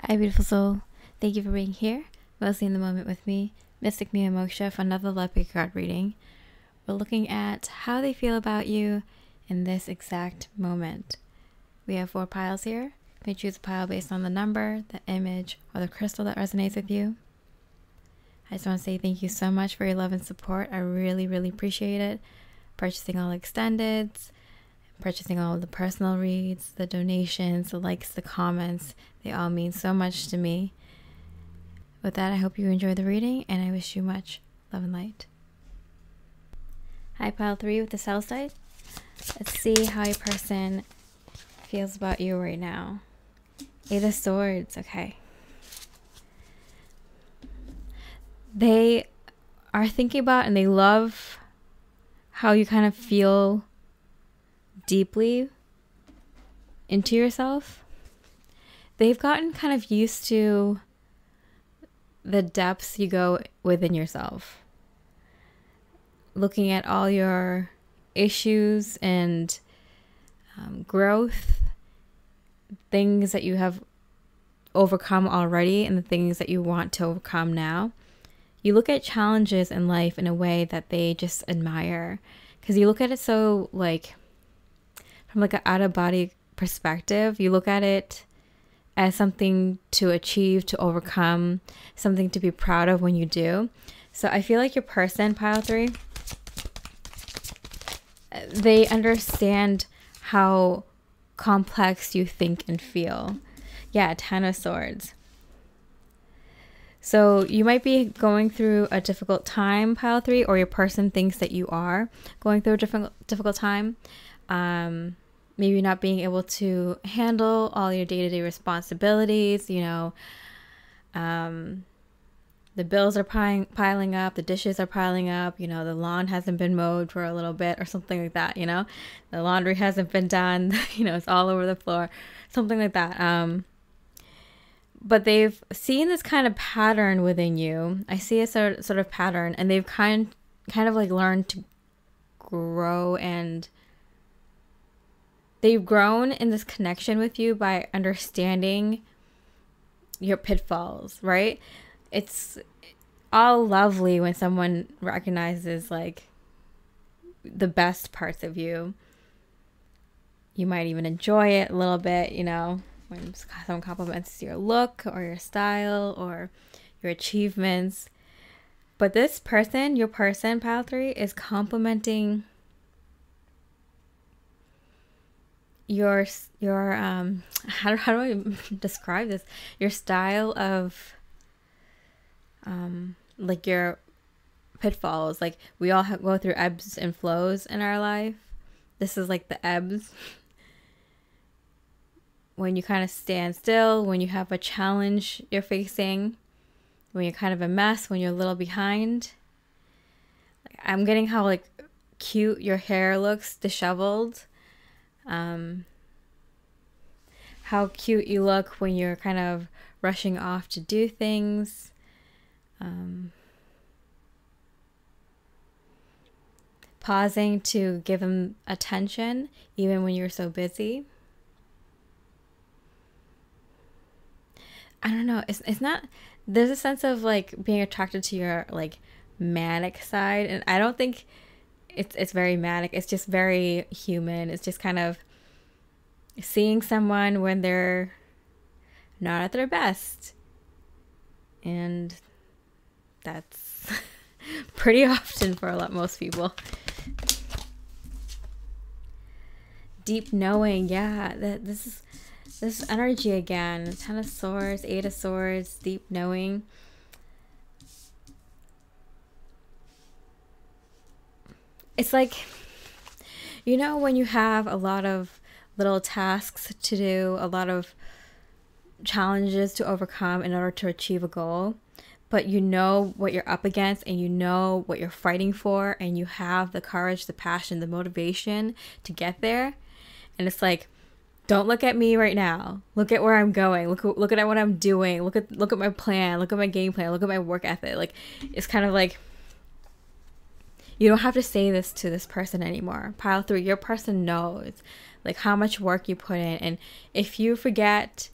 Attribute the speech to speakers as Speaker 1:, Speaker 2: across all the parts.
Speaker 1: Hi, beautiful soul. Thank you for being here, mostly in the moment with me, Mystic Mia Moksha, for another Lapis card reading. We're looking at how they feel about you in this exact moment. We have 4 piles here. You may choose a pile based on the number, the image, or the crystal that resonates with you. I just want to say thank you so much for your love and support. I really, really appreciate it. Purchasing all extendeds, purchasing all of the personal reads, the donations, the likes, the comments. They all mean so much to me. With that, I hope you enjoy the reading, and I wish you much love and light. Hi, pile 3 with the Celestite. Let's see how your person feels about you right now. 8 of Swords, okay. They are thinking about and they love how you kind of feel deeply into yourself. They've gotten kind of used to the depths you go within yourself, looking at all your issues and growth, things that you have overcome already and the things that you want to overcome now. You look at challenges in life in a way that they just admire, because you look at it so like from like an out-of-body perspective. You look at it as something to achieve, to overcome, something to be proud of when you do. So I feel like your person, pile 3, they understand how complex you think and feel. Yeah, 10 of Swords. So you might be going through a difficult time, pile 3, or your person thinks that you are going through a difficult time. Maybe not being able to handle all your day-to-day responsibilities, you know, the bills are piling up, the dishes are piling up, you know, the lawn hasn't been mowed for a little bit or something like that, you know, the laundry hasn't been done, you know, it's all over the floor, something like that. But they've seen this kind of pattern within you. I see a sort of pattern, and they've kind of like learned to grow, and they've grown in this connection with you by understanding your pitfalls, right? It's all lovely when someone recognizes like the best parts of you. You might even enjoy it a little bit, you know, when someone compliments your look or your style or your achievements. But this person, your person, pile 3, is complimenting your how do I describe this? Your style of like your pitfalls. Like we all go through ebbs and flows in our life. This is like the ebbs. When you kind of stand still, when you have a challenge you're facing, when you're kind of a mess, when you're a little behind. I'm getting how like cute your hair looks disheveled. How cute you look when you're kind of rushing off to do things. Pausing to give them attention even when you're so busy. I don't know. It's not, there's a sense of like being attracted to your like manic side, and I don't think it's very manic. It's just very human. It's just kind of seeing someone when they're not at their best, and that's pretty often for most people. Deep knowing, yeah, this energy again. 10 of Swords, 8 of Swords, deep knowing. It's like, you know, when you have a lot of little tasks to do, a lot of challenges to overcome in order to achieve a goal, but you know what you're up against and you know what you're fighting for, and you have the courage, the passion, the motivation to get there. And it's like, don't look at me right now. Look at where I'm going. Look at what I'm doing. Look at my plan. Look at my game plan. Look at my work ethic. Like, it's kind of like, you don't have to say this to this person anymore. Pile 3, your person knows like how much work you put in, and if you forget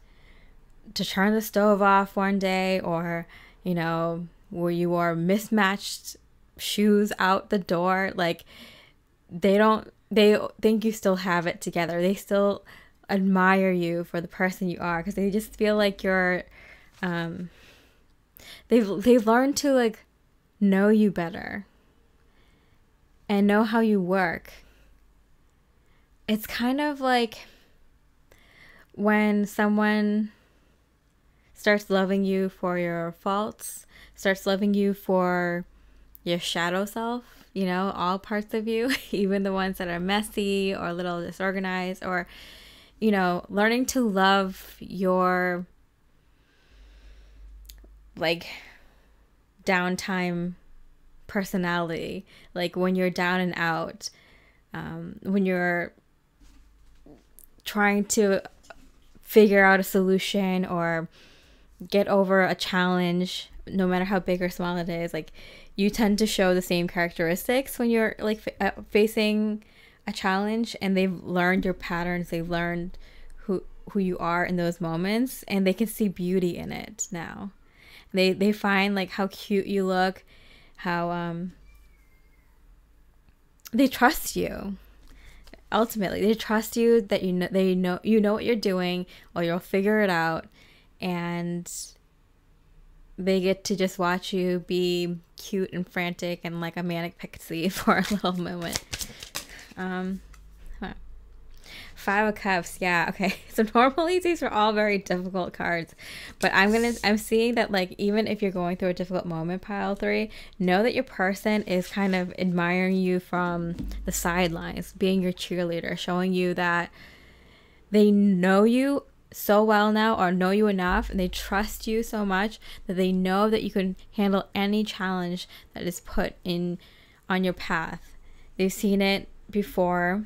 Speaker 1: to turn the stove off one day, or, you know, where you wore mismatched shoes out the door. Like, they think you still have it together. They still admire you for the person you are, because they just feel like you're, they've learned to like know you better and know how you work. It's kind of like when someone starts loving you for your faults, starts loving you for your shadow self, you know, all parts of you, even the ones that are messy or a little disorganized, or, you know, learning to love your like downtime personality, like when you're down and out, when you're trying to figure out a solution or get over a challenge, no matter how big or small it is. Like, you tend to show the same characteristics when you're like facing a challenge, and they've learned your patterns, they've learned who you are in those moments, and they can see beauty in it now. They find like how cute you look, how they trust you. Ultimately, they trust you, that you know what you're doing, or you'll figure it out, and they get to just watch you be cute and frantic and like a manic pixie for a little moment. Five of Cups, yeah, okay. So normally these are all very difficult cards, but I'm seeing that, like, even if you're going through a difficult moment, pile 3, know that your person is kind of admiring you from the sidelines, being your cheerleader, showing you that they know you so well now, or know you enough, and they trust you so much that they know that you can handle any challenge that is put in on your path. They've seen it before,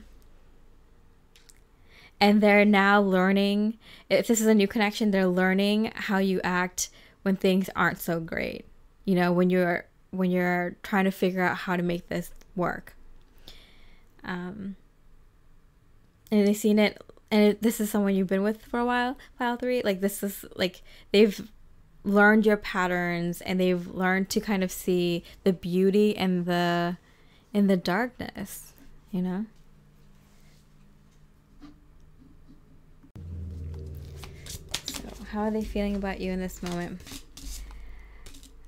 Speaker 1: and they're now learning. If this is a new connection, they're learning how you act when things aren't so great. You know, when you're trying to figure out how to make this work. And they've seen it, and this is someone you've been with for a while, pile 3. Like, this is like, they've learned your patterns, and they've learned to kind of see the beauty in the darkness, you know? How are they feeling about you in this moment?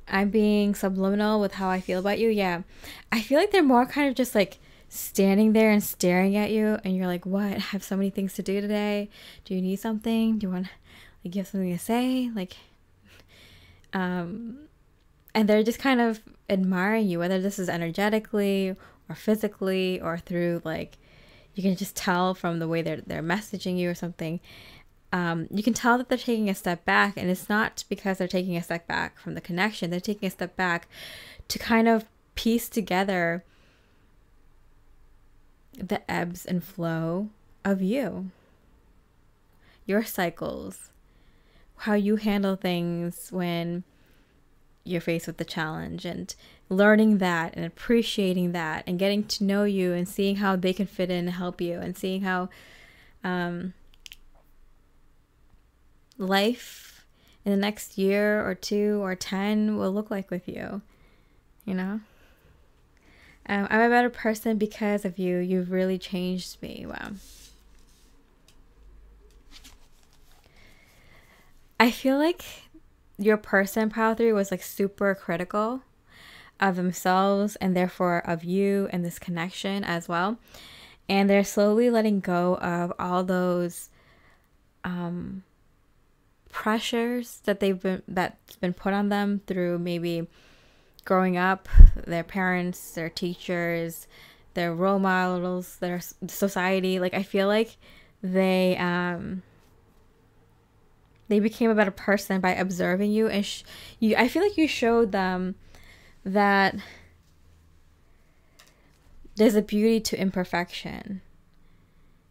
Speaker 1: I'm being subliminal with how I feel about you. Yeah. I feel like they're more kind of just like standing there and staring at you, and you're like, what? I have so many things to do today. Do you need something? Do you want, like, you have something to say? Like, and they're just kind of admiring you, whether this is energetically or physically, or through, like, you can just tell from the way they're messaging you or something. You can tell that they're taking a step back, and it's not because they're taking a step back from the connection. They're taking a step back to kind of piece together the ebbs and flow of you, your cycles, how you handle things when you're faced with the challenge, and learning that and appreciating that, and getting to know you, and seeing how they can fit in and help you, and seeing how life in the next year or 2 or 10 will look like with you, you know? I'm a better person because of you. You've really changed me. Wow. I feel like your person, pile 3, was like super critical of themselves, and therefore of you and this connection as well. And they're slowly letting go of all those pressures that that's been put on them through maybe growing up, their parents, their teachers, their role models, their society. Like, I feel like they became a better person by observing you, and I feel like you showed them that there's a beauty to imperfection.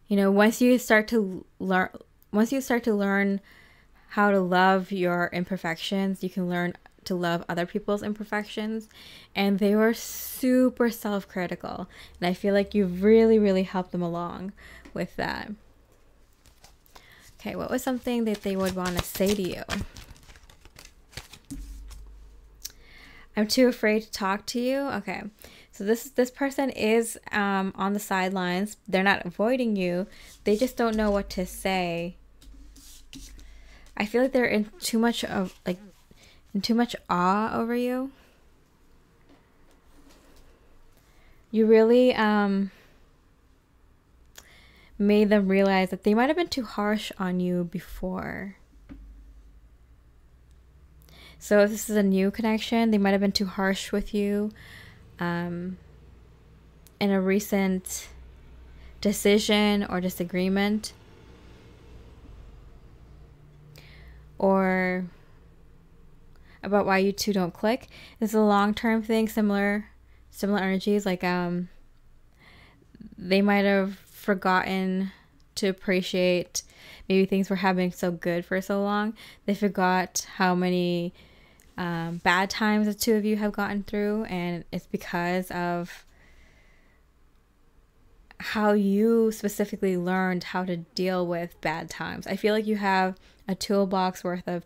Speaker 1: You know, once you start to learn how to love your imperfections, you can learn to love other people's imperfections. And they were super self-critical, and I feel like you've really, really helped them along with that. Okay, what was something that they would want to say to you? I'm too afraid to talk to you. Okay, so this person is on the sidelines. They're not avoiding you. They just don't know what to say. I feel like they're in too much awe over you. You really made them realize that they might have been too harsh on you before. So if this is a new connection, they might have been too harsh with you in a recent decision or disagreement, or about why you two don't click. This is a long-term thing, similar energies. Like they might have forgotten to appreciate maybe things were happening so good for so long. They forgot how many bad times the two of you have gotten through, and it's because of how you specifically learned how to deal with bad times. I feel like you have a toolbox worth of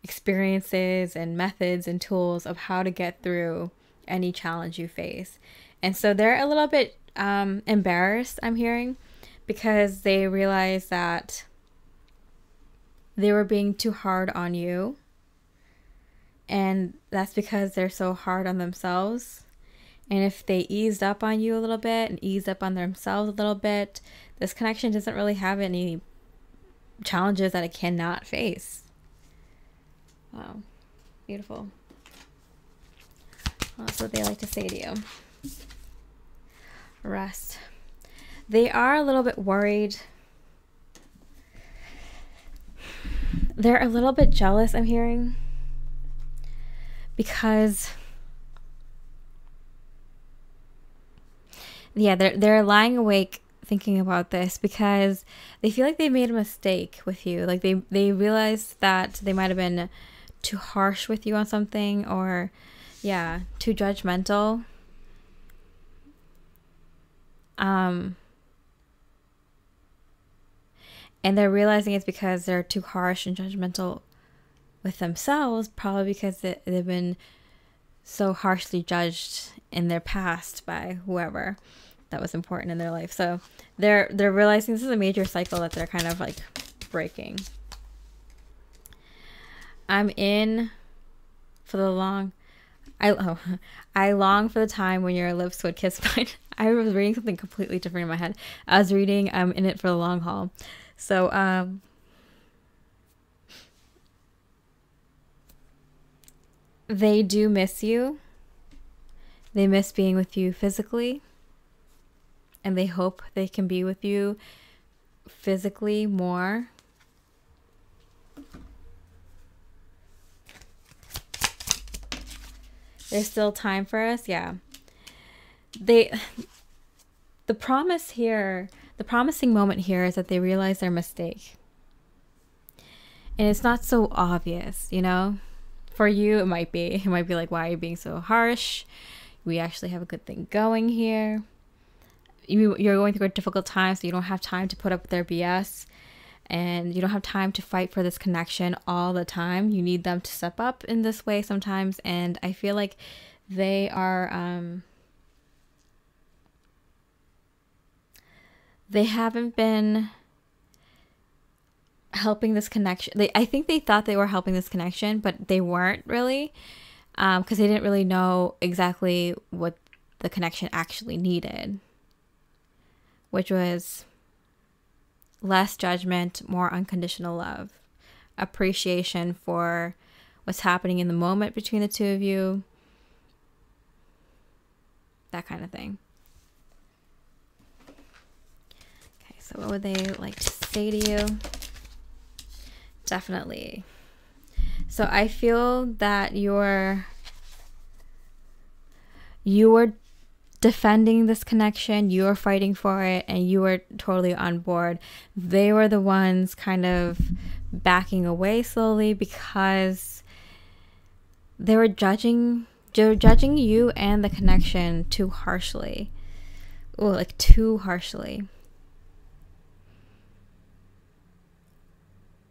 Speaker 1: experiences and methods and tools of how to get through any challenge you face. And so they're a little bit embarrassed, I'm hearing, because they realize that they were being too hard on you. And that's because they're so hard on themselves. And if they eased up on you a little bit and eased up on themselves a little bit, this connection doesn't really have any challenges that it cannot face. Wow. Beautiful. That's what they like to say to you. Rest. They are a little bit worried. They're a little bit jealous, I'm hearing, because they're lying awake thinking about this because they feel like they made a mistake with you. Like they realized that they might have been too harsh with you on something, or too judgmental. And they're realizing it's because they're too harsh and judgmental with themselves, probably because they've been so harshly judged in their past by whoever that was important in their life. So they're realizing this is a major cycle that they're kind of like breaking. I'm in for the long. I long for the time when your lips would kiss mine. I was reading something completely different in my head. I was reading I'm in it for the long haul. So they do miss you. They miss being with you physically. And they hope they can be with you physically more. There's still time for us. Yeah. The promising moment here is that they realize their mistake. And it's not so obvious, you know? For you, it might be. It might be like, why are you being so harsh? We actually have a good thing going here. You're going through a difficult time, so you don't have time to put up with their BS. And you don't have time to fight for this connection all the time. You need them to step up in this way sometimes. And I feel like they are... they haven't been helping this connection. I think they thought they were helping this connection, but they weren't really, because they didn't really know exactly what the connection actually needed, which was less judgment, more unconditional love, appreciation for what's happening in the moment between the two of you, that kind of thing. So what would they like to say to you? Definitely. So I feel that you were defending this connection, you were fighting for it, and you were totally on board. They were the ones kind of backing away slowly because they were judging you and the connection too harshly. Ooh, like too harshly.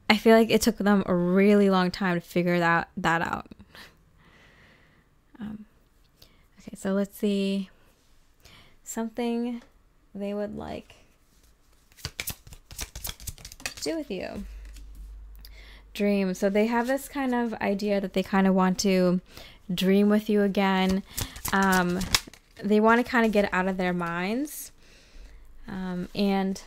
Speaker 1: I feel like it took them a really long time to figure that out. Okay, so let's see. Something they would like to do with you. Dream. So they have this kind of idea that they kind of want to dream with you again. They want to kind of get out of their minds and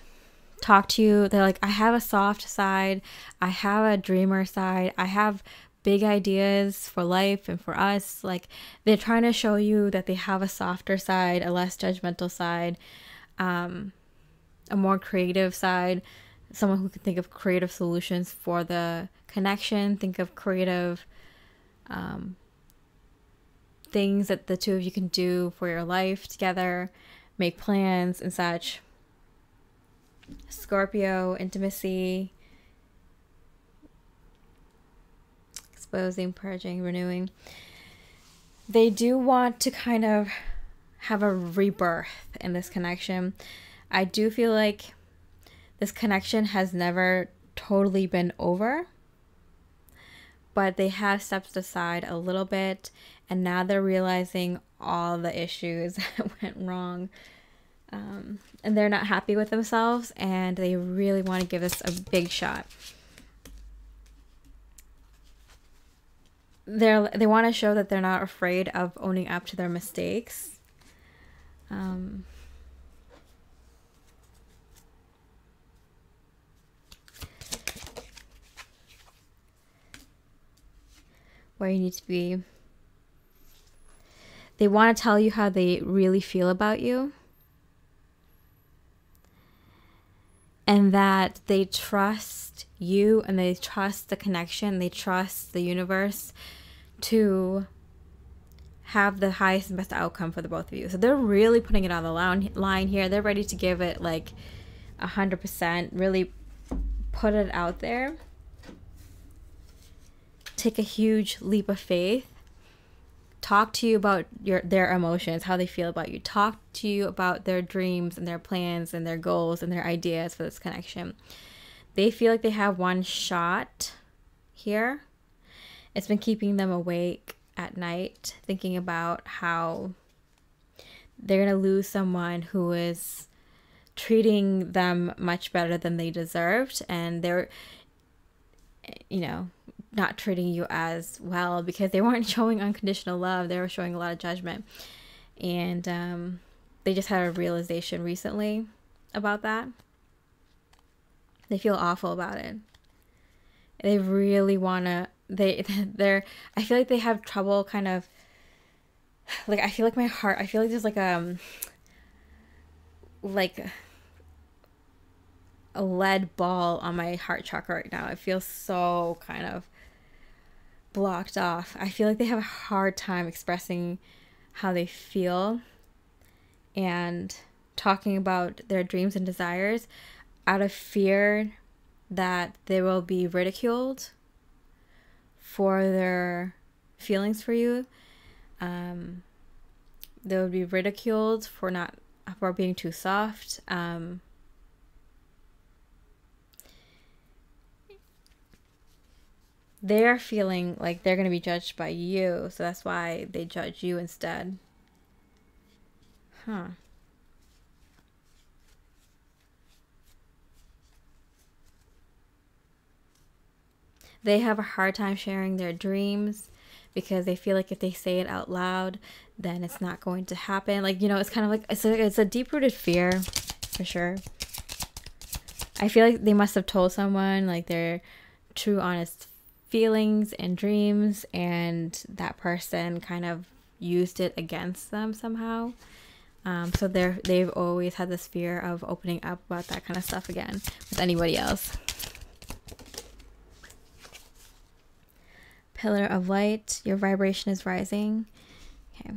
Speaker 1: talk to you. They're like, I have a soft side. I have a dreamer side. I have big ideas for life and for us. Like, they're trying to show you that they have a softer side, a less judgmental side, a more creative side, someone who can think of creative solutions for the connection, think of creative things that the two of you can do for your life together, make plans and such. Scorpio, intimacy, exposing, purging, renewing. They do want to kind of have a rebirth in this connection. I do feel like this connection has never totally been over, but they have stepped aside a little bit, and now they're realizing all the issues that went wrong. And they're not happy with themselves, and they really want to give this a big shot. They want to show that they're not afraid of owning up to their mistakes. Where you need to be. They want to tell you how they really feel about you. And that they trust you and they trust the connection. They trust the universe to have the highest and best outcome for the both of you. So they're really putting it on the line here. They're ready to give it like 100%. Really put it out there. Take a huge leap of faith. Talk to you about their emotions, how they feel about you. Talk to you about their dreams and their plans and their goals and their ideas for this connection. They feel like they have one shot here. It's been keeping them awake at night, thinking about how they're going to lose someone who is treating them much better than they deserved. And they're, you know, not treating you as well because they weren't showing unconditional love. They were showing a lot of judgment. And they just had a realization recently about that. They feel awful about it. They really want to, I feel like they have trouble kind of, like, I feel like my heart, I feel like there's like a lead ball on my heart chakra right now. It feels so kind of blocked off. I feel like they have a hard time expressing how they feel and talking about their dreams and desires out of fear that they will be ridiculed for their feelings for you. They would be ridiculed for being too soft. They're feeling like they're going to be judged by you, so that's why they judge you instead. Huh. They have a hard time sharing their dreams because they feel like if they say it out loud, then it's not going to happen. Like, you know, it's kind of like, it's a deep-rooted fear, for sure. I feel like they must have told someone, like, their true, honest feelings and dreams, and that person kind of used it against them somehow. So they've always had this fear of opening up about that kind of stuff again with anybody else. Pillar of light, your vibration is rising. Okay.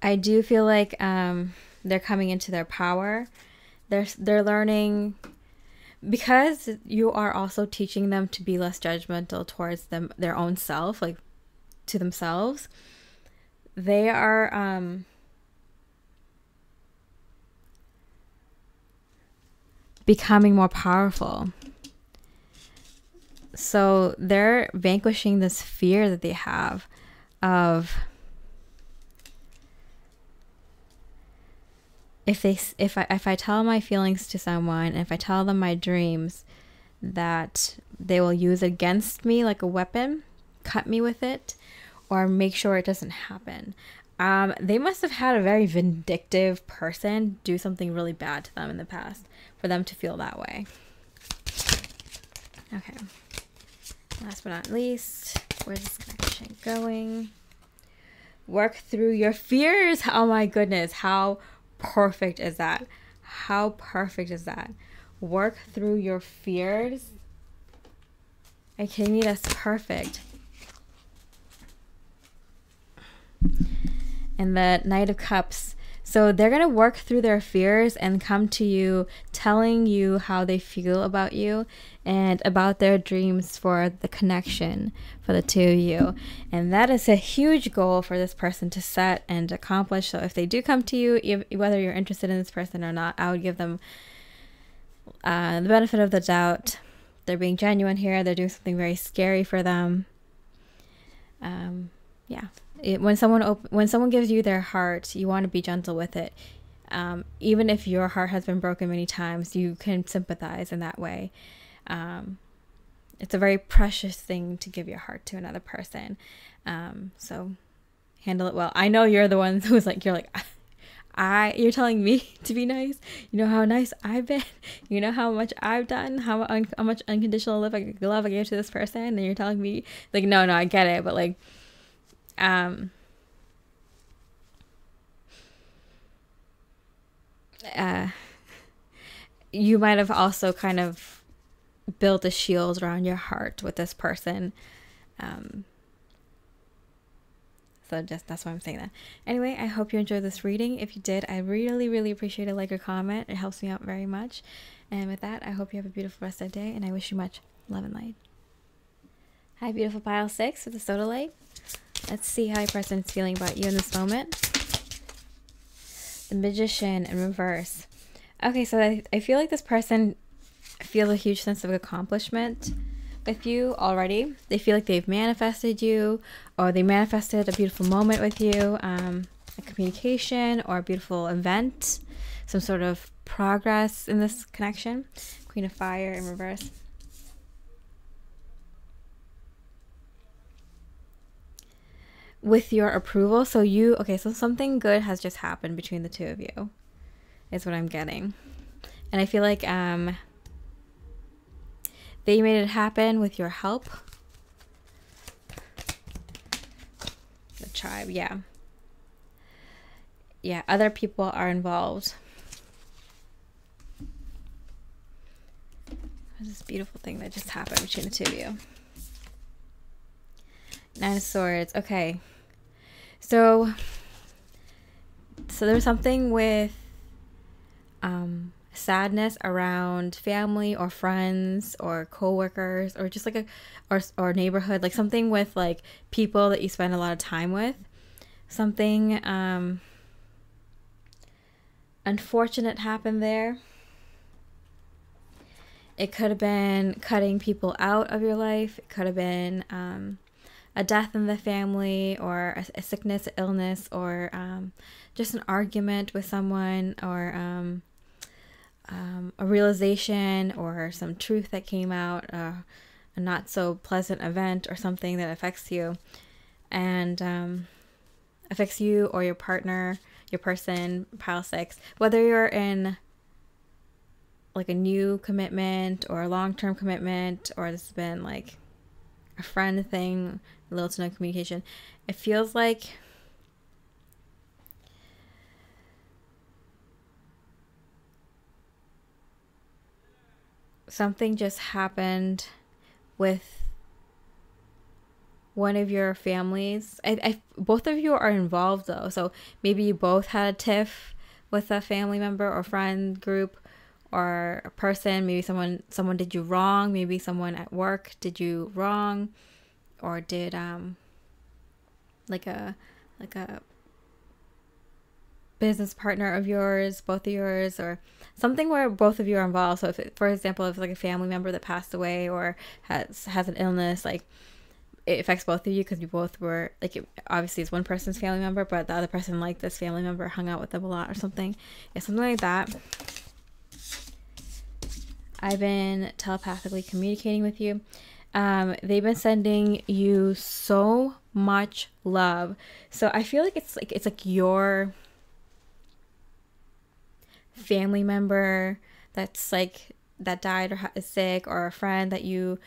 Speaker 1: I do feel like they're coming into their power. They're learning, because you are also teaching them to be less judgmental towards their own self, like to themselves. They are becoming more powerful. So they're vanquishing this fear that they have of if I tell my feelings to someone, and if I tell them my dreams, that they will use it against me like a weapon, cut me with it, or make sure it doesn't happen. They must have had a very vindictive person do something really bad to them in the past for them to feel that way. Okay. Last but not least, where's this connection going? Work through your fears. Oh my goodness. How perfect is that? How perfect is that? Work through your fears. Are you kidding me? That's perfect. And the Knight of Cups. So they're going to work through their fears and come to you telling you how they feel about you and about their dreams for the connection for the two of you. And that is a huge goal for this person to set and accomplish. So if they do come to you, whether you're interested in this person or not, I would give them the benefit of the doubt. They're being genuine here. They're doing something very scary for them. Yeah. When someone gives you their heart, you want to be gentle with it. Even if your heart has been broken many times, you can sympathize in that way. It's a very precious thing to give your heart to another person. So handle it well. I know you're the one who's like, you're you're telling me to be nice. You know how nice I've been. You know how much I've done, how much unconditional love I gave to this person. And you're telling me like, no, I get it. But like, you might have also kind of built a shield around your heart with this person. So that's why I'm saying that. Anyway, I hope you enjoyed this reading. If you did, I really, really appreciate a like or comment. It helps me out very much. And with that, I hope you have a beautiful rest of the day, and I wish you much love and light. Hi, beautiful pile 6 with the Sodalite. Let's see how your person is feeling about you in this moment. The Magician in reverse. Okay, so I feel like this person feels a huge sense of accomplishment with you already. They feel like they've manifested you, or they manifested a beautiful moment with you, a communication or a beautiful event, some sort of progress in this connection. Queen of Fire in reverse. With your approval. So so something good has just happened between the two of you, is what I'm getting. And I feel like they made it happen with your help. The tribe, yeah. Yeah, other people are involved. There's this beautiful thing that just happened between the two of you. 9 of Swords. Okay. So there's something with sadness around family or friends or co-workers or just like or neighborhood, like something with like people that you spend a lot of time with. Something unfortunate happened there. It could have been cutting people out of your life. It could have been a death in the family, or a sickness, illness, or just an argument with someone, or a realization or some truth that came out, a not so pleasant event or something that affects you, and affects you or your partner, your person, pile 6, whether you're in like a new commitment or a long-term commitment, or this has been like a friend thing, little to no communication. It feels like something just happened with one of your families. Both of you are involved though, so maybe you both had a tiff with a family member or friend group or a person. Maybe someone did you wrong. Maybe someone at work did you wrong, or did like a business partner of yours, both of yours, or something where both of you are involved. So if it, for example, if it's like a family member that passed away or has an illness, like it affects both of you because you both were like, obviously it's one person's family member, but the other person, like this family member, hung out with them a lot or something. Yeah, something like that. I've been telepathically communicating with you. They've been sending you so much love. So I feel like it's like your family member that's like that died or is sick, or a friend that you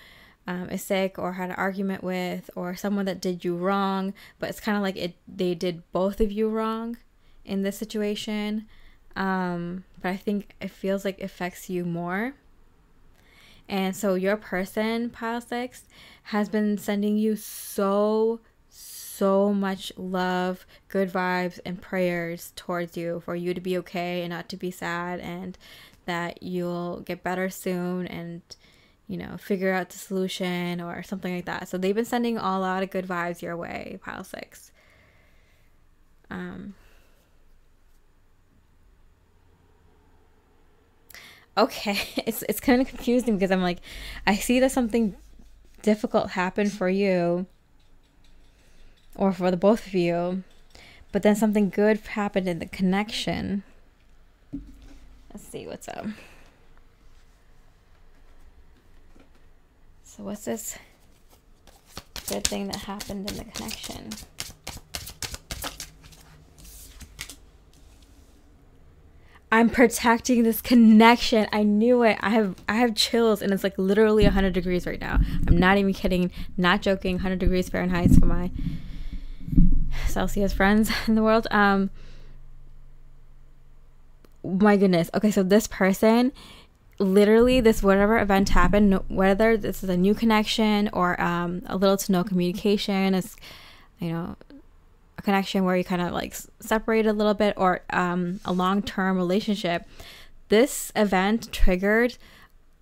Speaker 1: is sick or had an argument with, or someone that did you wrong, but it's kind of like they did both of you wrong in this situation. But I think it feels like it affects you more. And so your person, pile 6, has been sending you so much love, good vibes, and prayers towards you for you to be okay and not to be sad, and that you'll get better soon and, you know, figure out the solution or something like that. So they've been sending a lot of good vibes your way, pile 6. Okay, it's kind of confusing because I'm like, I see that something difficult happened for you or for the both of you, but then something good happened in the connection. Let's see what's up. So what's this good thing that happened in the connection? I'm protecting this connection. I knew it. I have chills, and it's like literally 100 degrees right now. I'm not even kidding, not joking. 100 degrees Fahrenheit for my Celsius friends in the world. My goodness. Okay, so this person, literally, this whatever event happened, whether this is a new connection or a little to no communication, is, you know, a connection where you kind of like separate a little bit, or a long-term relationship, this event triggered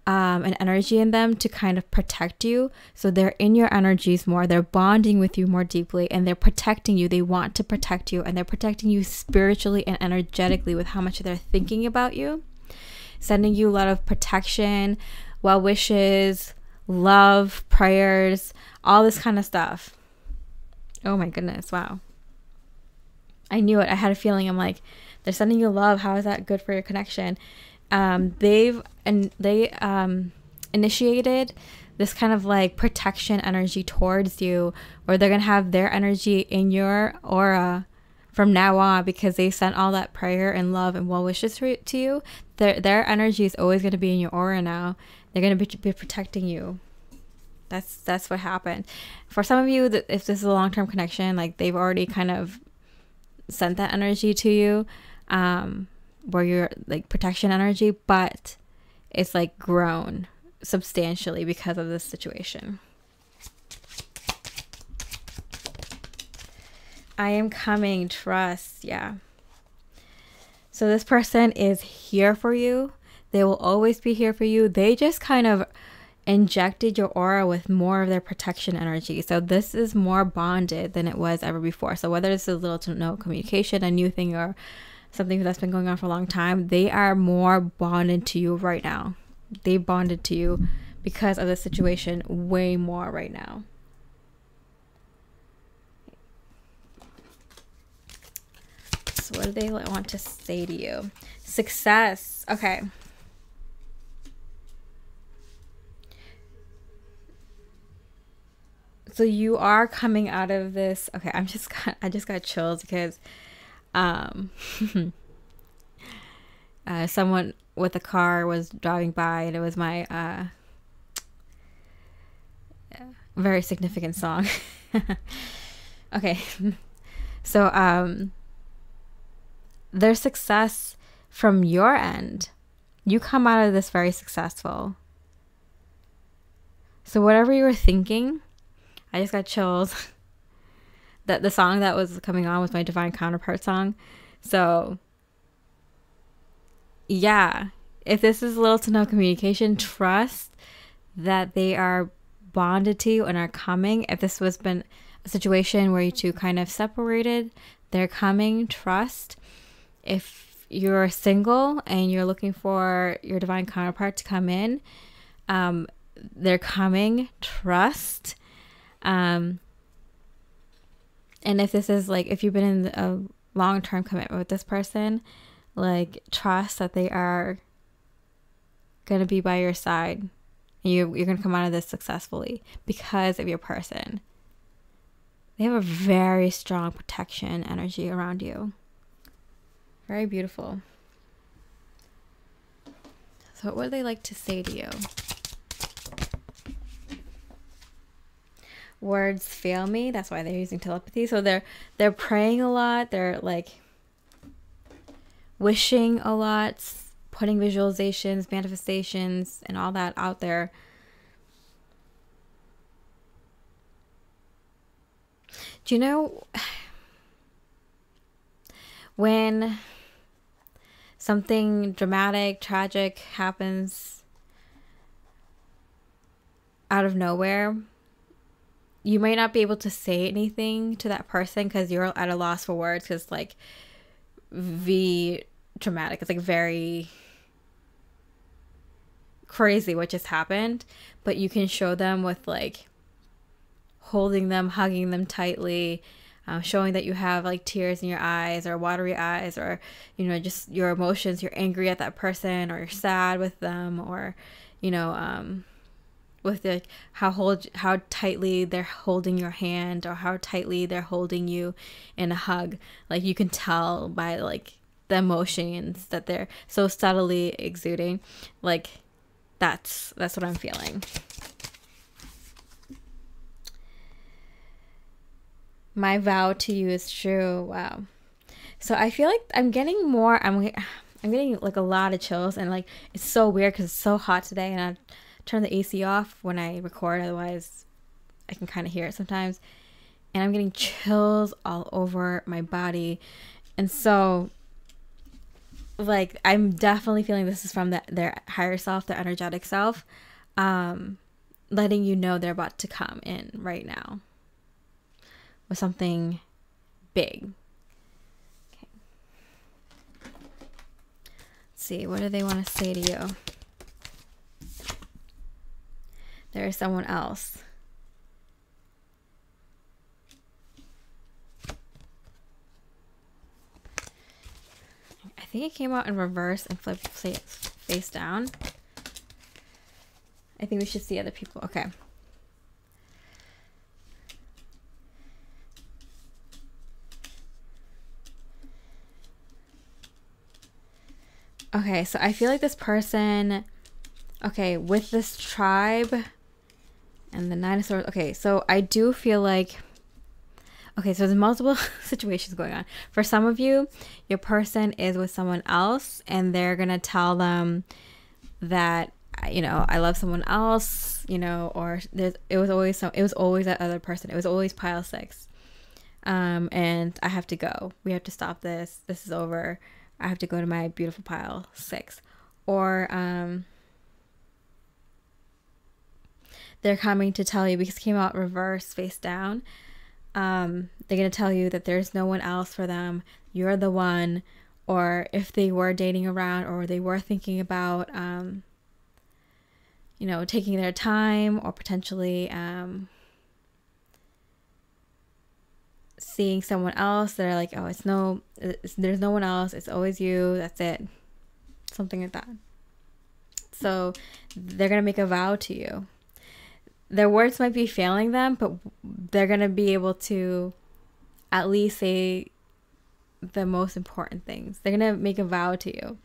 Speaker 1: an energy in them to kind of protect you. So they're in your energies more, they're bonding with you more deeply, and they're protecting you. They want to protect you, and they're protecting you spiritually and energetically with how much they're thinking about you, sending you a lot of protection, well wishes, love, prayers, all this kind of stuff. Oh my goodness, wow. I knew it. I had a feeling. I'm like, they're sending you love. How is that good for your connection? They initiated this kind of like protection energy towards you, or they're gonna have their energy in your aura from now on, because they sent all that prayer and love and well wishes to you. Their energy is always gonna be in your aura now. They're gonna be protecting you. That's what happened. For some of you, if this is a long-term connection, like they've already kind of sent that energy to you, where you're like protection energy, but it's like grown substantially because of this situation. I am coming, trust. Yeah. So this person is here for you. They will always be here for you. They just kind of injected your aura with more of their protection energy. So this is more bonded than it was ever before. So whether it's a little to no communication, a new thing, or something that's been going on for a long time, they are more bonded to you right now. They bonded to you because of the situation way more right now. So what do they want to say to you? Success. Okay. So you are coming out of this. Okay, I just got chills because someone with a car was driving by, and it was my very significant song. Okay. So there's success from your end. You come out of this very successful. So whatever you were thinking, I just got chills. That the song that was coming on was my Divine Counterpart song. So yeah, if this is little to no communication, trust that they are bonded to you and are coming. If this was been a situation where you two kind of separated, they're coming. Trust. If you're single and you're looking for your divine counterpart to come in, they're coming. Trust. And if this is like, if you've been in a long-term commitment with this person, like, trust that they are going to be by your side, and you're going to come out of this successfully because of your person. They have a very strong protection energy around you. Very beautiful. So what would they like to say to you? Words fail me. That's why they're using telepathy. So they're praying a lot. They're like wishing a lot, putting visualizations, manifestations, and all that out there. Do you know when something dramatic, tragic happens out of nowhere, you might not be able to say anything to that person because you're at a loss for words, because like dramatic, it's like very crazy what just happened, but you can show them with like holding them, hugging them tightly, showing that you have like tears in your eyes or watery eyes, or, you know, just your emotions. You're angry at that person, or you're sad with them, or, you know, with like how tightly they're holding your hand, or how tightly they're holding you in a hug. Like, you can tell by like the emotions that they're so subtly exuding. Like, that's what I'm feeling. My vow to you is true. Wow. So I feel like I'm getting more, I'm getting like a lot of chills, and like it's so weird because it's so hot today, and I turn the AC off when I record, otherwise I can kind of hear it sometimes, and I'm getting chills all over my body. And so like I'm definitely feeling this is from their higher self, their energetic self, letting you know they're about to come in right now with something big. Okay. Let's see, what do they want to say to you? There is someone else. I think it came out in reverse and flipped face down. I think we should see other people. Okay. Okay, so I feel like this person, okay, with this tribe and the Nine of Swords, okay, so I do feel like, okay, so there's multiple situations going on. For some of you, your person is with someone else, and they're going to tell them that, you know, I love someone else, you know, or it was always that other person. It was always pile 6. And I have to go. We have to stop this. This is over. I have to go to my beautiful pile 6. Or they're coming to tell you, because it came out reverse face down, they're going to tell you that there's no one else for them. You're the one. Or if they were dating around, or they were thinking about you know, taking their time, or potentially seeing someone else, they're like, oh, there's no one else, it's always you, that's it, something like that. So they're gonna make a vow to you. Their words might be failing them, but they're gonna be able to at least say the most important things. They're gonna make a vow to you,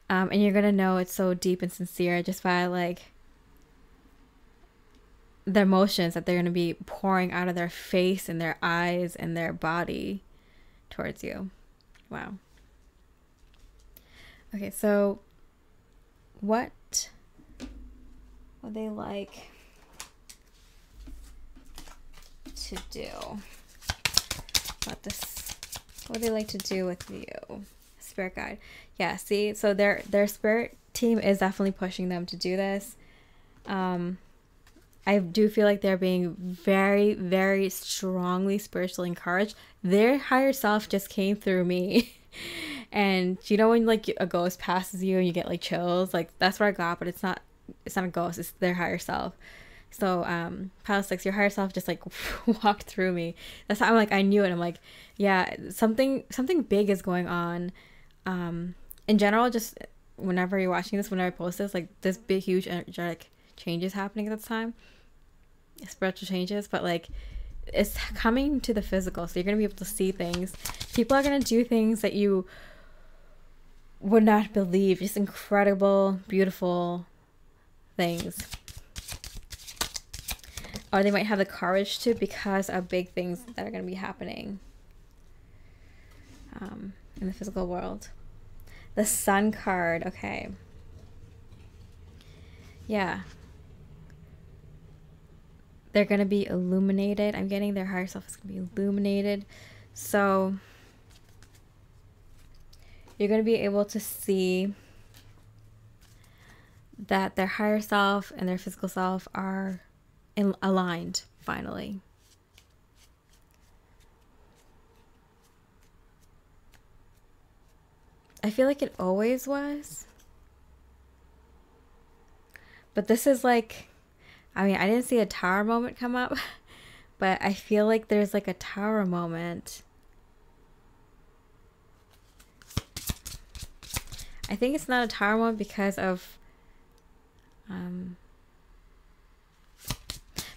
Speaker 1: and you're gonna know it's so deep and sincere just by like the emotions that they're going to be pouring out of their face and their eyes and their body towards you. Wow. Okay, so what would they like to do? What would they like to do with you? Spirit guide. Yeah, see, so their spirit team is definitely pushing them to do this. I do feel like they're being very, very strongly spiritually encouraged. Their higher self just came through me And you know when like a ghost passes you and you get like chills, like that's what I got, but it's not a ghost, it's their higher self. So pile 6, your higher self just like walked through me. That's how I'm like, I knew it. I'm like, yeah, something big is going on. In general, just whenever you're watching this, whenever I post this, like this big huge energetic changes happening at the time, spiritual changes, but like it's coming to the physical, so you're gonna be able to see things. People are gonna do things that you would not believe, just incredible, beautiful things, or they might have the courage to, because of big things that are gonna be happening in the physical world. The Sun card, okay, yeah. They're going to be illuminated. I'm getting their higher self is going to be illuminated. So you're going to be able to see that their higher self and their physical self are aligned, finally. I feel like it always was. But this is like, I mean, I didn't see a tower moment come up, but I feel like there's like a tower moment. I think it's not a tower moment because of,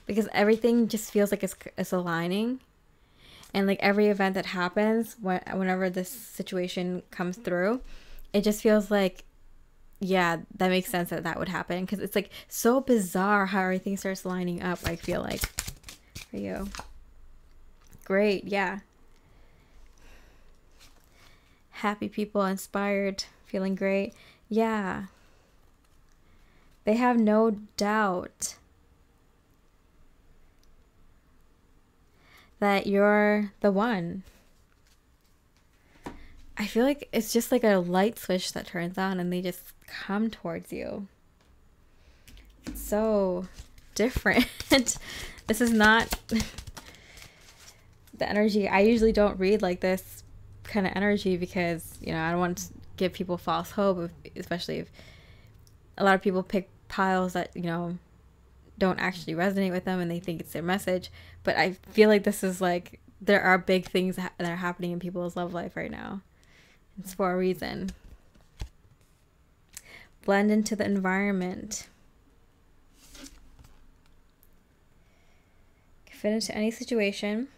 Speaker 1: because everything just feels like it's aligning. And like every event that happens, whenever this situation comes through, it just feels like, yeah, that makes sense that that would happen, because it's like so bizarre how everything starts lining up, I feel like, for you. Great, yeah. Happy people, inspired, feeling great. Yeah. They have no doubt that you're the one. I feel like it's just like a light switch that turns on and they just come towards you. It's so different. This is not the energy. I usually don't read like this kind of energy because, you know, I don't want to give people false hope, especially if a lot of people pick piles that, you know, don't actually resonate with them and they think it's their message. But I feel like this is like, there are big things that are happening in people's love life right now. It's for a reason. Blend into the environment. Fit into any situation.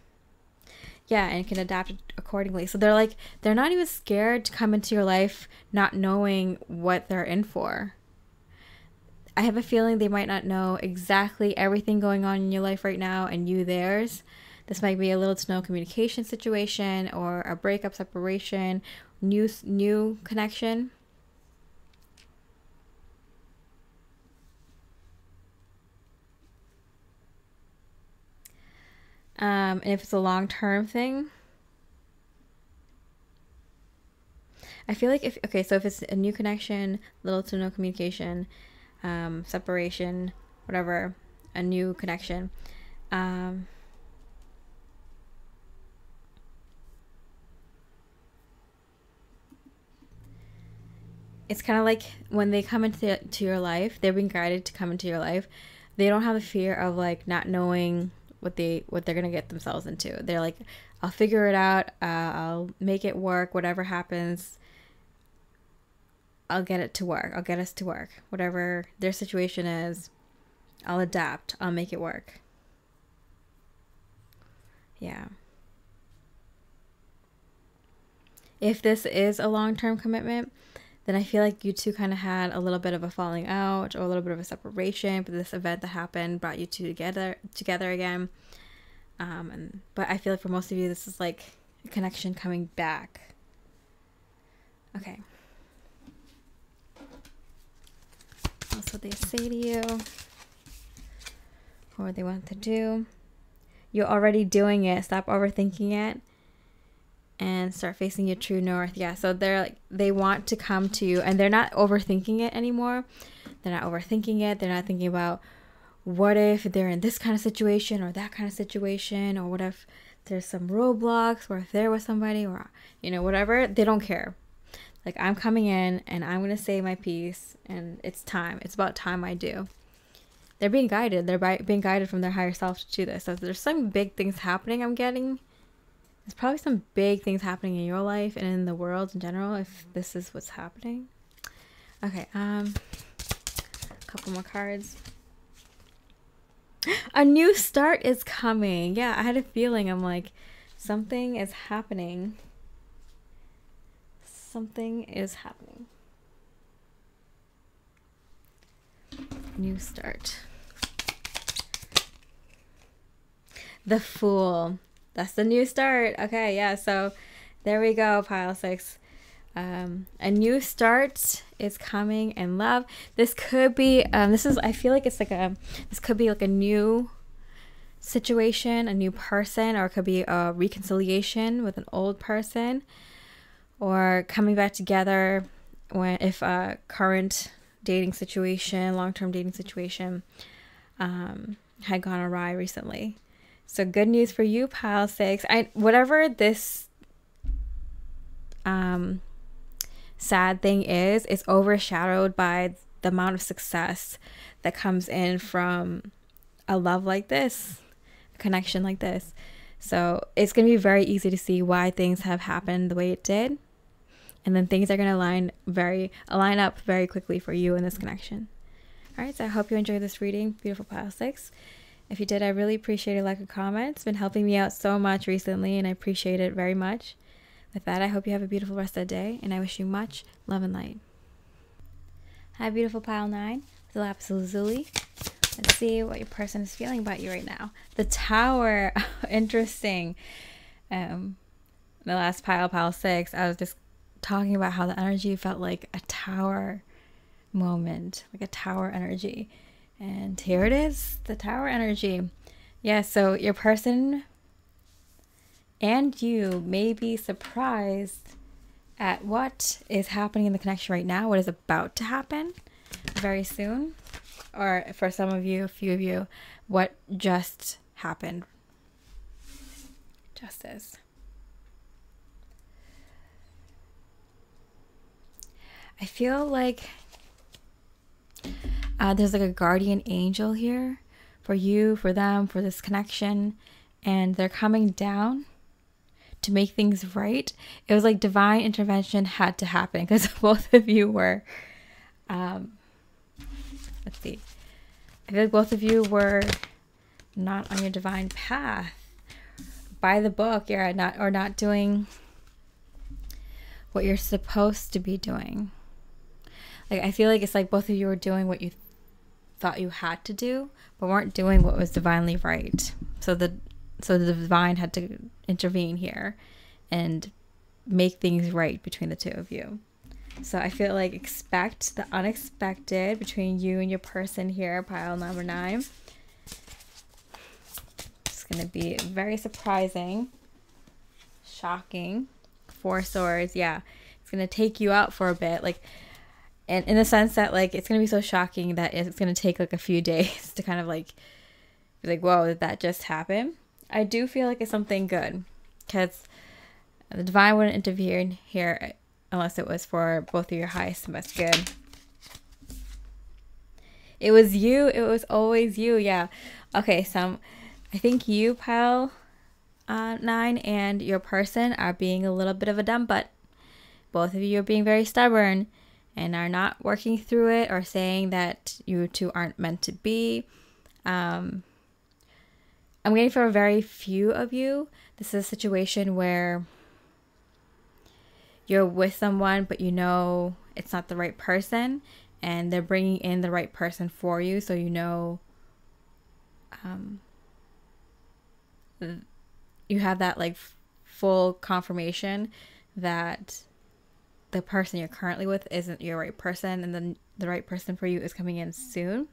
Speaker 1: Yeah, and can adapt it accordingly. So they're like, they're not even scared to come into your life not knowing what they're in for. I have a feeling they might not know exactly everything going on in your life right now and you theirs. This might be a little to no communication situation or a breakup, separation, new connection. And if it's a long-term thing, I feel like if it's a new connection, little to no communication, separation, whatever, a new connection, it's kind of like when they come into your life, they're being guided to come into your life. They don't have the fear of like not knowing what they're gonna get themselves into. They're like, I'll figure it out. I'll make it work. Whatever happens, I'll get it to work. I'll get us to work. Whatever their situation is, I'll adapt. I'll make it work. Yeah. If this is a long-term commitment, then I feel like you two kind of had a little bit of a falling out or a little bit of a separation, but this event that happened brought you two together again. But I feel like for most of you, this is like a connection coming back. Okay. That's what they say to you, or what they want to do. You're already doing it. Stop overthinking it and start facing your true north. Yeah, so they're like, they want to come to you and they're not overthinking it anymore. They're not overthinking it. They're not thinking about what if they're in this kind of situation or that kind of situation, or what if there's some roadblocks, or if they're with somebody, or, you know, whatever. They don't care. Like, I'm coming in and I'm going to say my piece, and it's time. It's about time I do. They're being guided. They're being guided from their higher self to do this. So there's some big things happening I'm getting. There's probably some big things happening in your life and in the world in general, if this is what's happening. Okay, a couple more cards. A new start is coming. Yeah, I had a feeling. I'm like, something is happening. Something is happening. New start. The Fool. That's the new start. Okay, yeah, so there we go, pile 6. A new start is coming in love. This could be, I feel like it's like this could be like a new situation, a new person, or it could be a reconciliation with an old person, or coming back together if a current dating situation, long-term dating situation, had gone awry recently. So good news for you, pile 6. Whatever this sad thing is, it's overshadowed by the amount of success that comes in from a love like this, a connection like this. So it's going to be very easy to see why things have happened the way it did. And then things are going to align up very quickly for you in this connection. All right, so I hope you enjoyed this reading, beautiful pile 6. If you did, I really appreciate a like and comment. It's been helping me out so much recently, and I appreciate it very much. With that, I hope you have a beautiful rest of the day, and I wish you much love and light. Hi, beautiful pile 9, the Lapis Lazuli. Let's see what your person is feeling about you right now. The Tower. Interesting. The last pile 6, I was just talking about how the energy felt like a tower moment, like a tower energy. And here it is, the Tower energy. Yeah, so your person and you may be surprised at what is happening in the connection right now, what is about to happen very soon. Or for some of you, a few of you, what just happened. Justice. I feel like there's like a guardian angel here for you, for them, for this connection, and they're coming down to make things right. It was like divine intervention had to happen because both of you were, let's see, I feel like both of you were not on your divine path, by the book. You're not doing what you're supposed to be doing. Like, I feel like it's like both of you were doing what you thought you had to do, but weren't doing what was divinely right. So the divine had to intervene here and make things right between the two of you. So I feel like expect the unexpected between you and your person here, pile number 9. It's going to be very surprising, shocking. 4 swords, yeah. It's going to take you out for a bit, like, and in the sense that, like, it's going to be so shocking that it's going to take like a few days to kind of like be like, whoa, did that just happen? I do feel like it's something good, because the divine wouldn't intervene here unless it was for both of your highest and best good. It was you. It was always you. Yeah. Okay, so I think you, pile 9, and your person are being a little bit of a dumb butt. Both of you are being very stubborn and are not working through it, or saying that you two aren't meant to be. I'm getting for a very few of you, this is a situation where you're with someone, but you know it's not the right person, and they're bringing in the right person for you. So you know, you have that like full confirmation that the person you're currently with isn't your right person, and then the right person for you is coming in soon.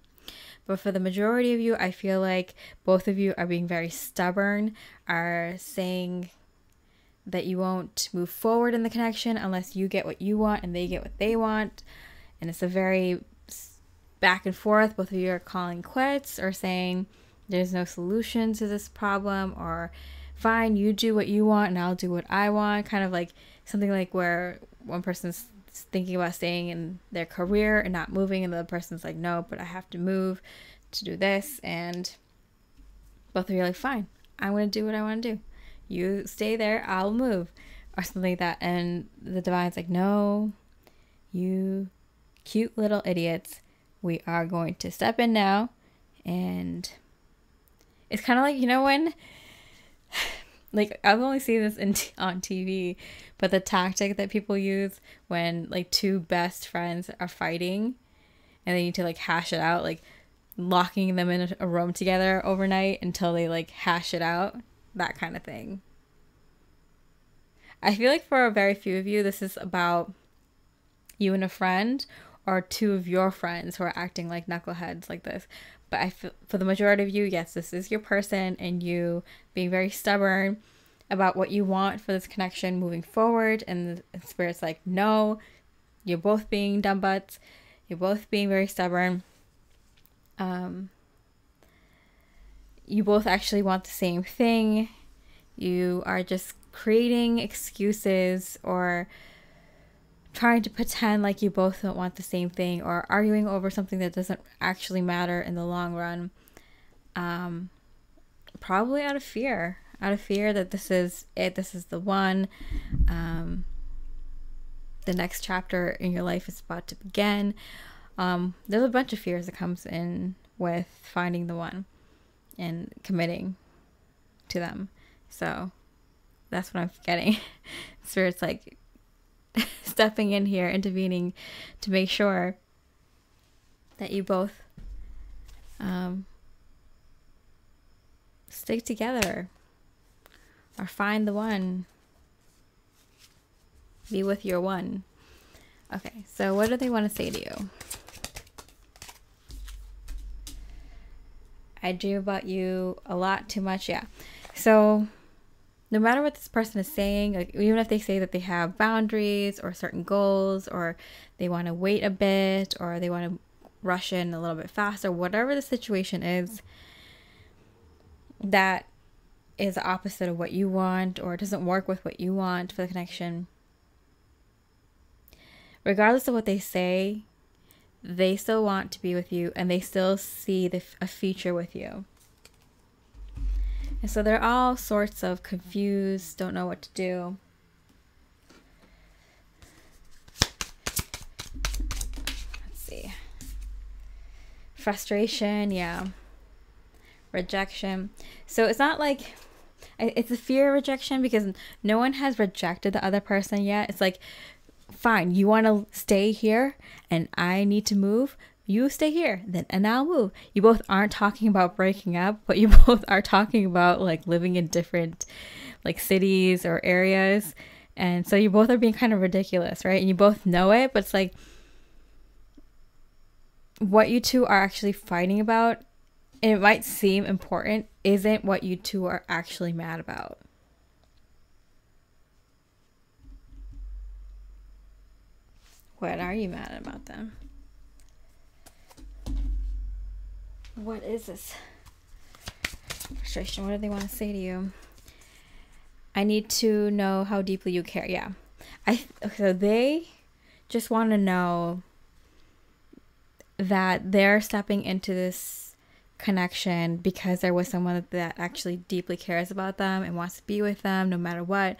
Speaker 1: But for the majority of you, I feel like both of you are being very stubborn, are saying that you won't move forward in the connection unless you get what you want and they get what they want. And it's a very back and forth. Both of you are calling quits, or saying there's no solution to this problem, or fine, you do what you want and I'll do what I want. Kind of like something like where one person's thinking about staying in their career and not moving, and the other person's like, no, but I have to move to do this. And both of you are like, fine, I'm going to do what I want to do. You stay there, I'll move, or something like that. And the divine's like, no, you cute little idiots, we are going to step in now. And it's kind of like, you know, when like, I've only seen this on TV, but the tactic that people use when like two best friends are fighting and they need to like hash it out, like locking them in a room together overnight until they like hash it out, that kind of thing. I feel like for a very few of you, this is about you and a friend, or two of your friends who are acting like knuckleheads like this. But I feel for the majority of you, yes, this is your person, and you being very stubborn about what you want for this connection moving forward. And the spirit's like, no, you're both being dumb butts. You're both being very stubborn. You both actually want the same thing. You are just creating excuses or trying to pretend like you both don't want the same thing, or arguing over something that doesn't actually matter in the long run. Probably out of fear that this is it, this is the one. The next chapter in your life is about to begin. There's a bunch of fears that comes in with finding the one and committing to them. So that's what I'm getting. Spirit's like stepping in here, intervening to make sure that you both stick together or find the one. Be with your one. Okay, so what do they want to say to you? I dream about you a lot too much. Yeah. So no matter what this person is saying, like even if they say that they have boundaries or certain goals, or they want to wait a bit, or they want to rush in a little bit faster, whatever the situation is that is the opposite of what you want, or doesn't work with what you want for the connection, regardless of what they say, they still want to be with you, and they still see a future with you. And so they're all sorts of confused, don't know what to do. Let's see. Frustration, yeah. Rejection. So it's not like, it's a fear of rejection because no one has rejected the other person yet. It's like, fine, you want to stay here and I need to move? You stay here, then, and I'll move. You both aren't talking about breaking up, but you both are talking about like living in different like cities or areas. And so you both are being kind of ridiculous, right? And you both know it, but it's like what you two are actually fighting about, and it might seem important, isn't what you two are actually mad about. What are you mad about them? What is this frustration? What do they want to say to you? I need to know how deeply you care. Yeah. So they just want to know that they're stepping into this connection because they're with someone that actually deeply cares about them and wants to be with them no matter what.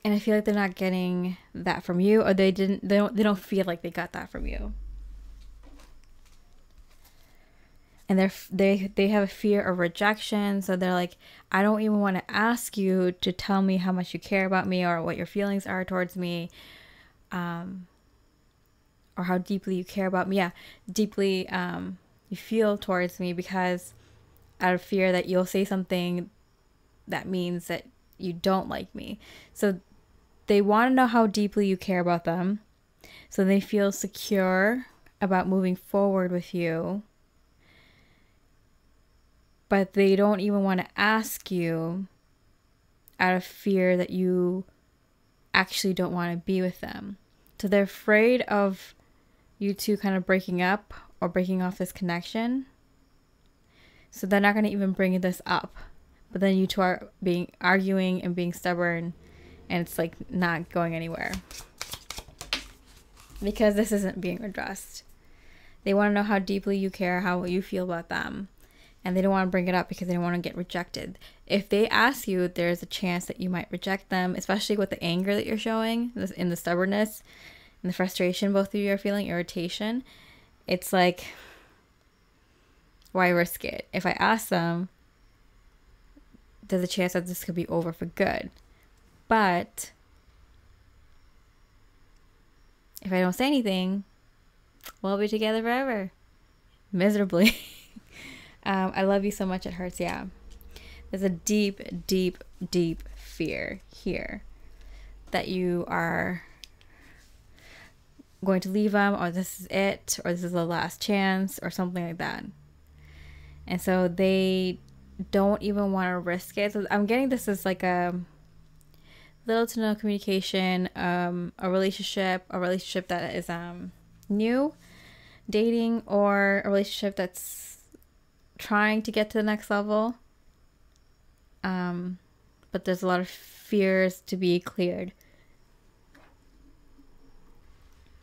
Speaker 1: And I feel like they're not getting that from you, or they don't feel like they got that from you. And they have a fear of rejection, so they're like, I don't even want to ask you to tell me how much you care about me or what your feelings are towards me, or how deeply you care about me. Yeah, deeply you feel towards me, because out of fear that you'll say something that means that you don't like me. So they want to know how deeply you care about them, so they feel secure about moving forward with you, but they don't even want to ask you out of fear that you actually don't want to be with them. So they're afraid of you two kind of breaking up or breaking off this connection, so they're not going to even bring this up. but then you two are arguing and being stubborn, and it's like not going anywhere because this isn't being addressed. They want to know how deeply you care, how you feel about them, and they don't want to bring it up because they don't want to get rejected. If they ask you, there's a chance that you might reject them, especially with the anger that you're showing, in the stubbornness and the frustration both of you are feeling, irritation. It's like, why risk it? If I ask them, there's a chance that this could be over for good. But if I don't say anything, we'll be together forever. Miserably. I love you so much it hurts. Yeah. There's a deep, deep, deep fear here that you are going to leave them, or this is it, or this is the last chance, or something like that. And so they don't even want to risk it. So I'm getting this as like a little to no communication, a relationship that is new, dating, or a relationship that's trying to get to the next level. But there's a lot of fears to be cleared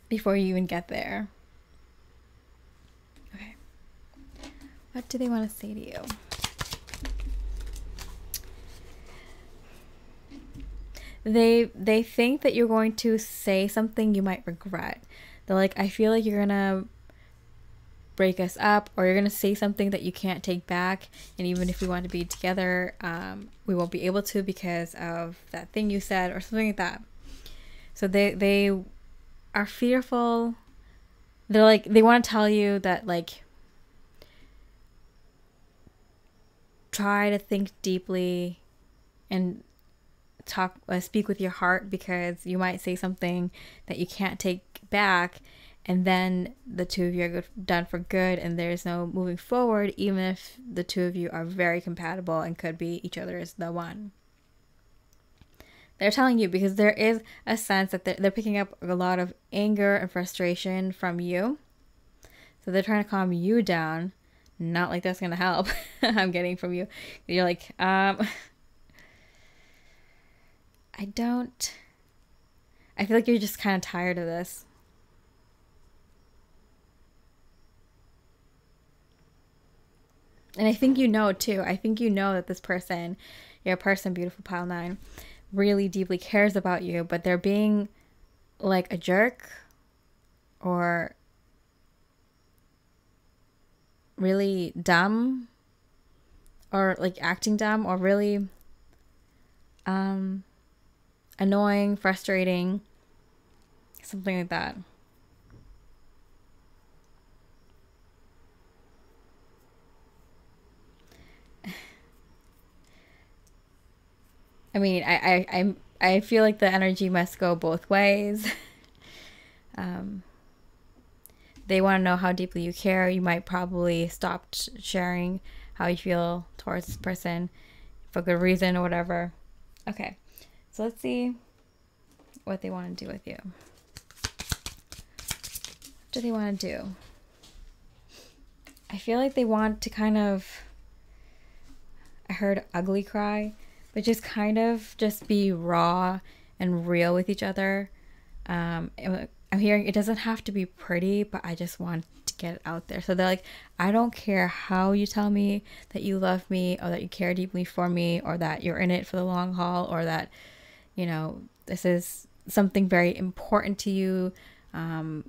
Speaker 1: before you even get there. Okay. What do they want to say to you? They think that you're going to say something you might regret. They're like, I feel like you're gonna break us up, or you're gonna say something that you can't take back, and even if we want to be together, we won't be able to because of that thing you said, or something like that. So they are fearful. They're like, they want to tell you that, like, try to think deeply and speak with your heart, because you might say something that you can't take back, and then the two of you are done for good, and there's no moving forward, even if the two of you are very compatible and could be each other's the one. They're telling you because there is a sense that they're picking up a lot of anger and frustration from you. So they're trying to calm you down. Not like that's going to help. I'm getting from you. You're like, I feel like you're just kind of tired of this. And I think you know too. I think you know that this person, your person, beautiful pile 9, really deeply cares about you, but they're being like a jerk, or really dumb, or like acting dumb, or really annoying, frustrating, something like that. I mean, I feel like the energy must go both ways. They want to know how deeply you care. You might probably stop sharing how you feel towards this person for good reason or whatever. Okay, so let's see what they want to do with you. What do they want to do? I feel like they want to kind of, I heard ugly cry, but just kind of just be raw and real with each other. I'm hearing it doesn't have to be pretty, but I just want to get it out there. So they're like, I don't care how you tell me that you love me, or that you care deeply for me, or that you're in it for the long haul, or that, you know, this is something very important to you. I'm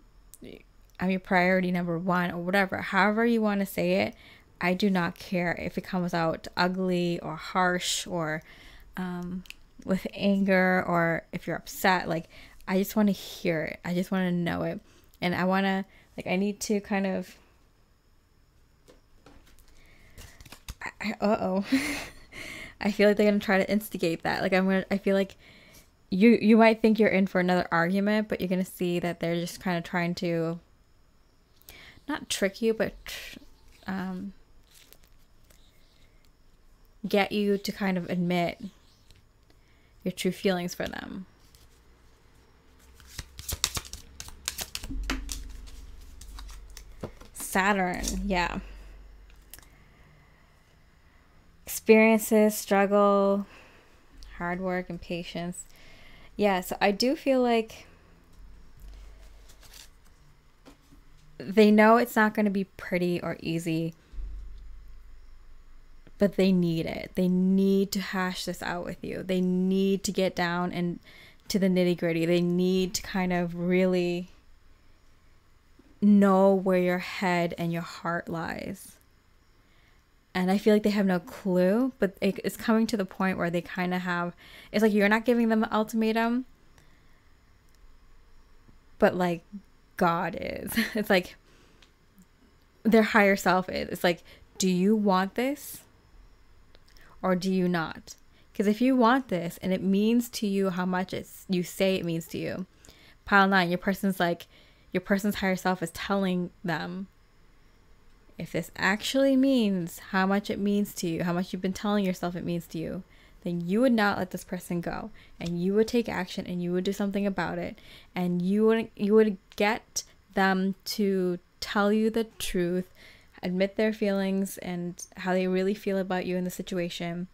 Speaker 1: your priority number one, or whatever. However you want to say it, I do not care if it comes out ugly or harsh, or with anger, or if you're upset. Like, I just want to hear it. I just want to know it. And I want to, like, I need to kind of, I feel like they're going to try to instigate that. Like, I feel like you might think you're in for another argument, but you're going to see that they're just kind of trying to, not trick you, but get you to kind of admit your true feelings for them. Saturn, yeah. experiences, struggle, hard work, and patience. Yeah, so I do feel like they know it's not going to be pretty or easy, but they need it. They need to hash this out with you. They need to get down and to the nitty-gritty. They need to kind of really know where your head and your heart lies. And I feel like they have no clue, but it's coming to the point where they kind of have, it's like you're not giving them an ultimatum, but like God is. It's like their higher self is. It's like, do you want this or do you not? Because if you want this and it means to you how much you say it means to you, pile 9, your person's higher self is telling them, if this actually means how much it means to you, how much you've been telling yourself it means to you, then you would not let this person go, and you would take action, and you would do something about it, and you would get them to tell you the truth, admit their feelings and how they really feel about you in the situation,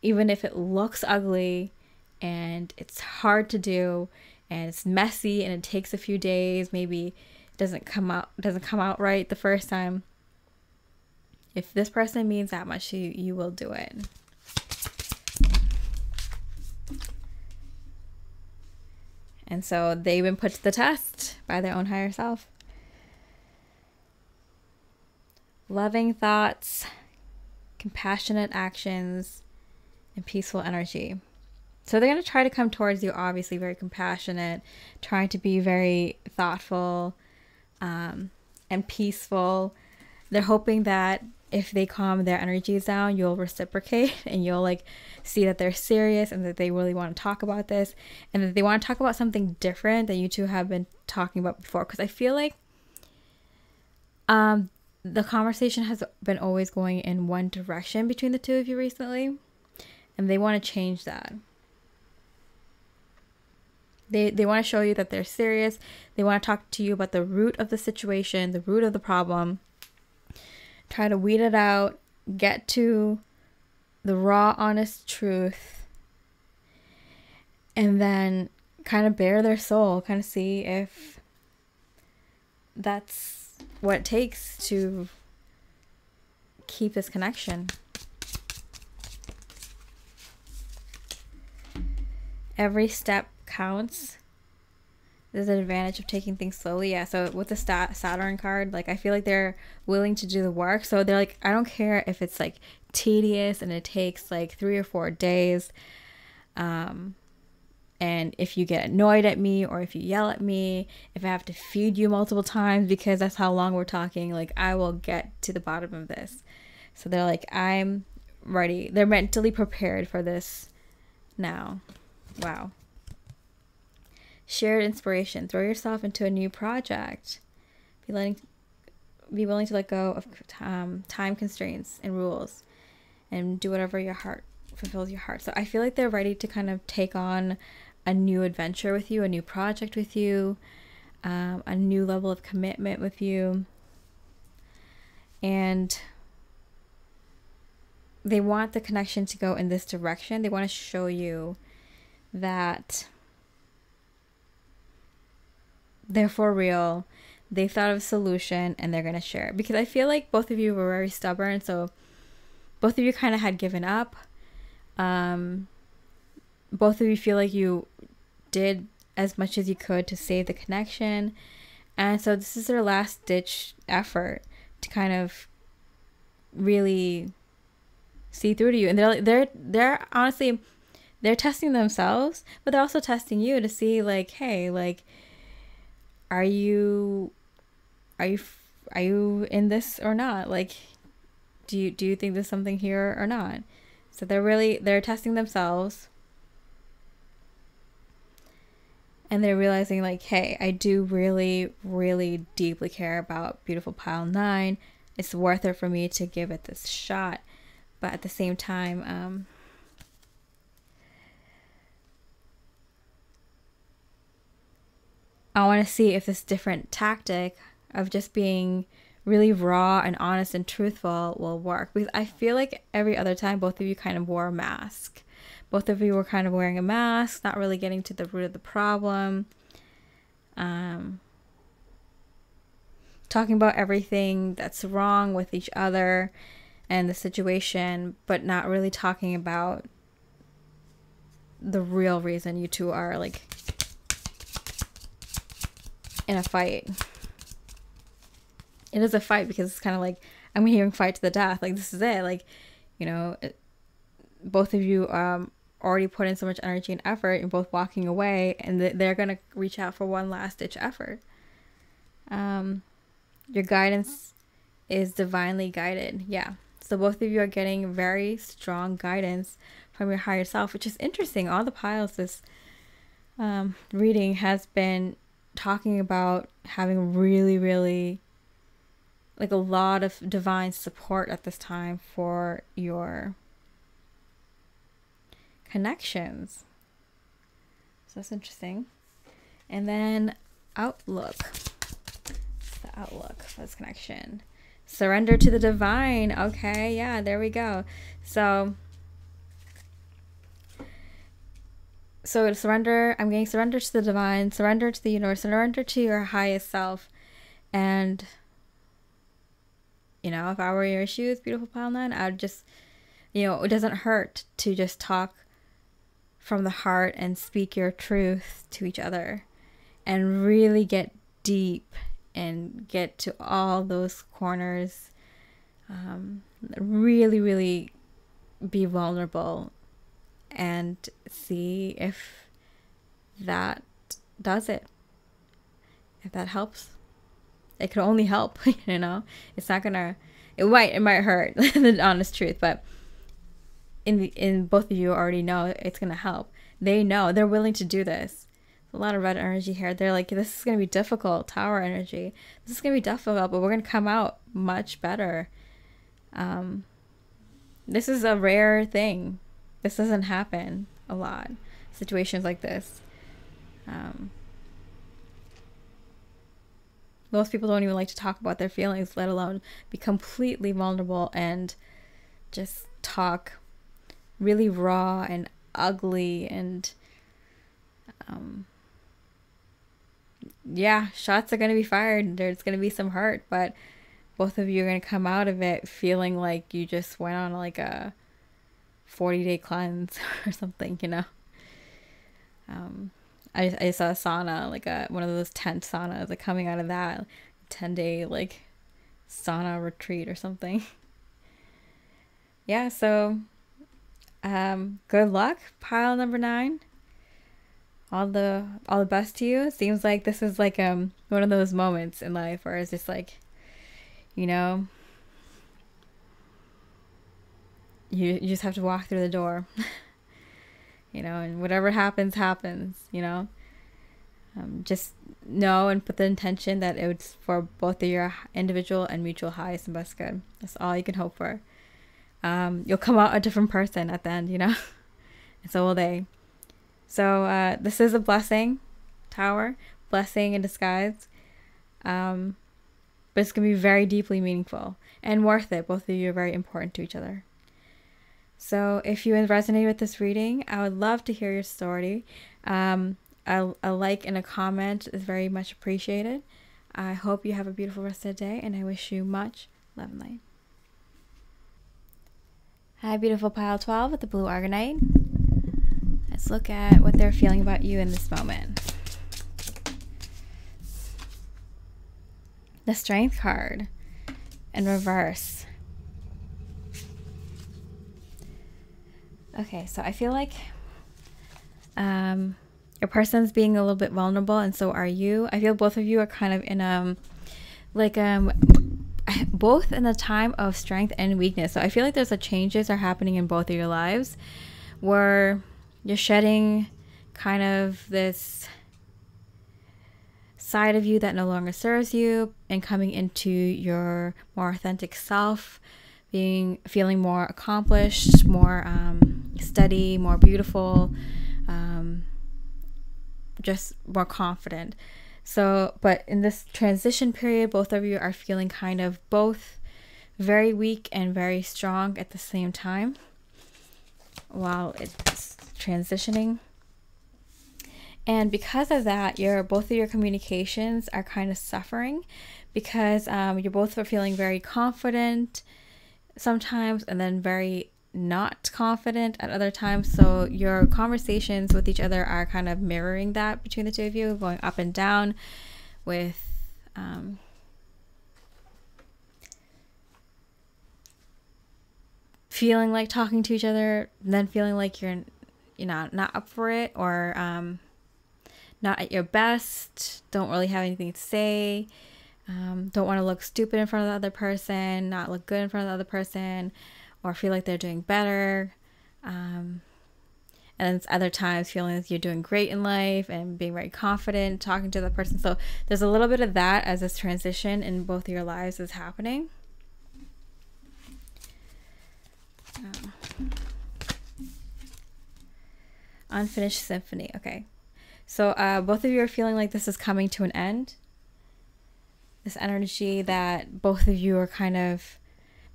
Speaker 1: even if it looks ugly and it's hard to do and it's messy and it takes a few days, maybe it doesn't come out right the first time. If this person means that much, you will do it. And so they've been put to the test by their own higher self. Loving thoughts, compassionate actions, and peaceful energy. So they're going to try to come towards you, obviously very compassionate, trying to be very thoughtful and peaceful. They're hoping that if they calm their energies down, you'll reciprocate and you'll like see that they're serious and that they really want to talk about this and that they want to talk about something different than you two have been talking about before. Because I feel like the conversation has been always going in one direction between the two of you recently, and they want to change that. They want to show you that they're serious. They want to talk to you about the root of the situation, the root of the problem. Try to weed it out, get to the raw, honest truth, and then kind of bare their soul, kind of see if that's what it takes to keep this connection. Every step counts. There's an advantage of taking things slowly. Yeah, so with the Saturn card, like I feel like they're willing to do the work. So they're like, I don't care if it's like tedious and it takes like 3 or 4 days. And if you get annoyed at me or if you yell at me, if I have to feed you multiple times because that's how long we're talking, like I will get to the bottom of this. So they're like, I'm ready. They're mentally prepared for this now. Wow. Shared inspiration. Throw yourself into a new project. Be willing to let go of time constraints and rules and do whatever your heart fulfills your heart. So I feel like they're ready to kind of take on a new adventure with you, a new project with you, a new level of commitment with you. And they want the connection to go in this direction. They want to show you that they're for real. They've thought of a solution and they're going to share it. Because I feel like both of you were very stubborn. So both of you kind of had given up. Both of you feel like you did as much as you could to save the connection. And so this is their last ditch effort to kind of really see through to you. And they're honestly, they're testing themselves, but they're also testing you to see like, hey, like, are you in this or not? Like, do you think there's something here or not? So they're testing themselves, and they're realizing like, hey, I do really, really deeply care about beautiful pile 9. It's worth it for me to give it this shot. But at the same time, I want to see if this different tactic of just being really raw and honest and truthful will work. Because I feel like every other time both of you kind of wore a mask. Both of you were kind of wearing a mask, not really getting to the root of the problem. Talking about everything that's wrong with each other and the situation, but not really talking about the real reason you two are like in a fight. It is a fight because it's kind of like, I'm hearing fight to the death. Like, this is it. Like, you know, both of you already put in so much energy and effort and both walking away, and they're going to reach out for one last ditch effort. Your guidance is divinely guided. Yeah. So both of you are getting very strong guidance from your higher self, which is interesting. All the piles this reading has been talking about having really, really like a lot of divine support at this time for your connections. So that's interesting. And then outlook. The outlook for this connection. Surrender to the divine. Okay, yeah, there we go. So surrender, I'm getting surrender to the divine, surrender to the universe, surrender to your highest self. And, you know, if I were in your shoes, beautiful pile 9, I would just, you know, it doesn't hurt to just talk from the heart and speak your truth to each other and really get deep and get to all those corners. Really, really be vulnerable and see if that does it. If that helps. It could only help, you know. It's not gonna, it might hurt, the honest truth, but in both of you already know it's gonna help. They know, they're willing to do this. A lot of red energy here. They're like, this is gonna be difficult. Tower energy. This is gonna be difficult, but we're gonna come out much better. This is a rare thing. This doesn't happen a lot. Situations like this. Most people don't even like to talk about their feelings, let alone be completely vulnerable and just talk really raw and ugly and yeah, shots are going to be fired. There's going to be some hurt, but both of you are going to come out of it feeling like you just went on like a 40-day cleanse or something, you know. I saw a sauna, like one of those tent saunas, like coming out of that 10-day like sauna retreat or something. Yeah, so good luck, pile number 9. All the best to you. It seems like this is like one of those moments in life where it's just like, you know, you just have to walk through the door. You know, and whatever happens, you know. Just know and put the intention that it's for both of your individual and mutual highest and best good. That's all you can hope for. You'll come out a different person at the end, you know. And so will they. So this is a blessing, Tower, blessing in disguise. But it's going to be very deeply meaningful and worth it. Both of you are very important to each other. So if you resonate with this reading, I would love to hear your story. A like and a comment is very much appreciated. I hope you have a beautiful rest of the day, and I wish you much love and light. Hi, beautiful pile 12 with the blue Aragonite. Let's look at what they're feeling about you in this moment. The Strength card in reverse. Okay, so I feel like your person's being a little bit vulnerable, and so are you. I feel both of you are kind of in both in the time of strength and weakness. So I feel like there's changes are happening in both of your lives where you're shedding kind of this side of you that no longer serves you and coming into your more authentic self, feeling more accomplished, more steady, more beautiful, just more confident. So, but in this transition period, both of you are feeling kind of both very weak and very strong at the same time while it's transitioning. And because of that, both of your communications are kind of suffering, because you both are feeling very confident sometimes and then very not confident at other times. So your conversations with each other are kind of mirroring that between the two of you, going up and down with feeling like talking to each other, then feeling like you're not up for it, or not at your best, don't really have anything to say, don't want to look stupid in front of the other person, not look good in front of the other person, or feel like they're doing better. And then other times feeling like you're doing great in life and being very confident talking to the person. So there's a little bit of that as this transition in both of your lives is happening. Unfinished symphony. Okay. So both of you are feeling like this is coming to an end. This energy that both of you are kind of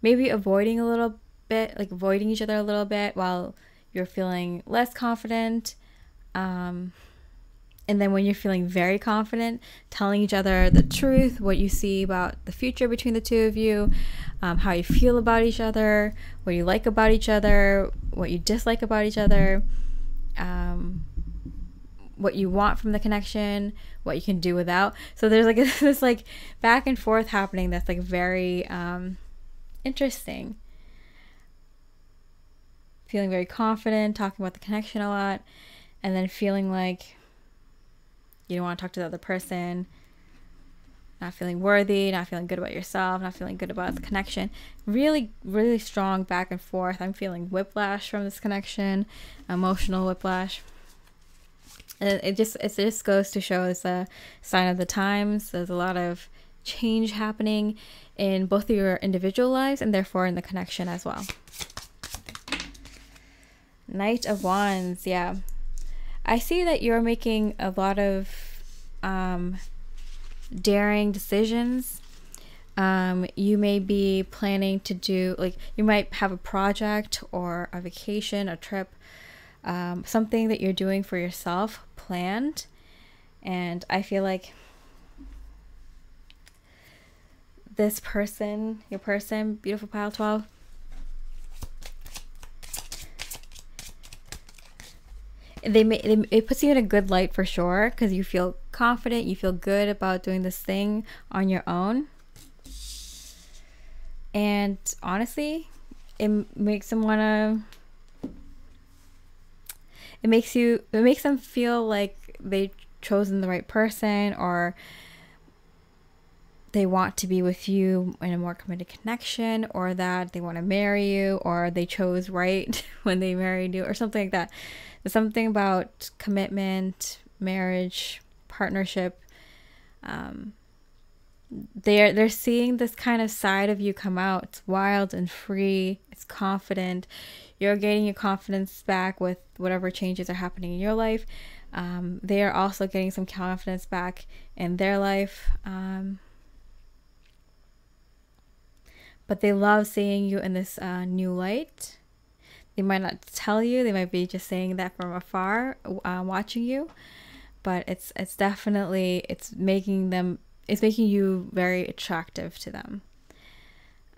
Speaker 1: maybe avoiding a little bit, like avoiding each other a little bit while you're feeling less confident. And then when you're feeling very confident, telling each other the truth, what you see about the future between the two of you, how you feel about each other, what you like about each other, what you dislike about each other, what you want from the connection, what you can do without. So there's like this like back and forth happening that's like very interesting. Feeling very confident, talking about the connection a lot, and then feeling like you don't want to talk to the other person, not feeling worthy, not feeling good about yourself, not feeling good about the connection. Really, really strong back and forth. I'm feeling whiplash from this connection, emotional whiplash. And it just goes to show it's a sign of the times. There's a lot of change happening in both of your individual lives and therefore in the connection as well. Knight of Wands, yeah. I see that you're making a lot of daring decisions. You may be planning to do, like, you might have a project or a vacation, a trip, something that you're doing for yourself planned. And I feel like this person, your person, beautiful pile 12, it puts you in a good light for sure, because you feel confident, you feel good about doing this thing on your own. And honestly, it makes them it makes them feel like they've chosen the right person, or they want to be with you in a more committed connection, or that they want to marry you, or they chose right when they married you, or something like that. There's something about commitment, marriage, partnership. They're seeing this kind of side of you come out. It's wild and free. It's confident. You're gaining your confidence back with whatever changes are happening in your life. They are also getting some confidence back in their life. But they love seeing you in this new light. They might not tell you. They might be just saying that from afar, watching you. But it's definitely, it's making you very attractive to them.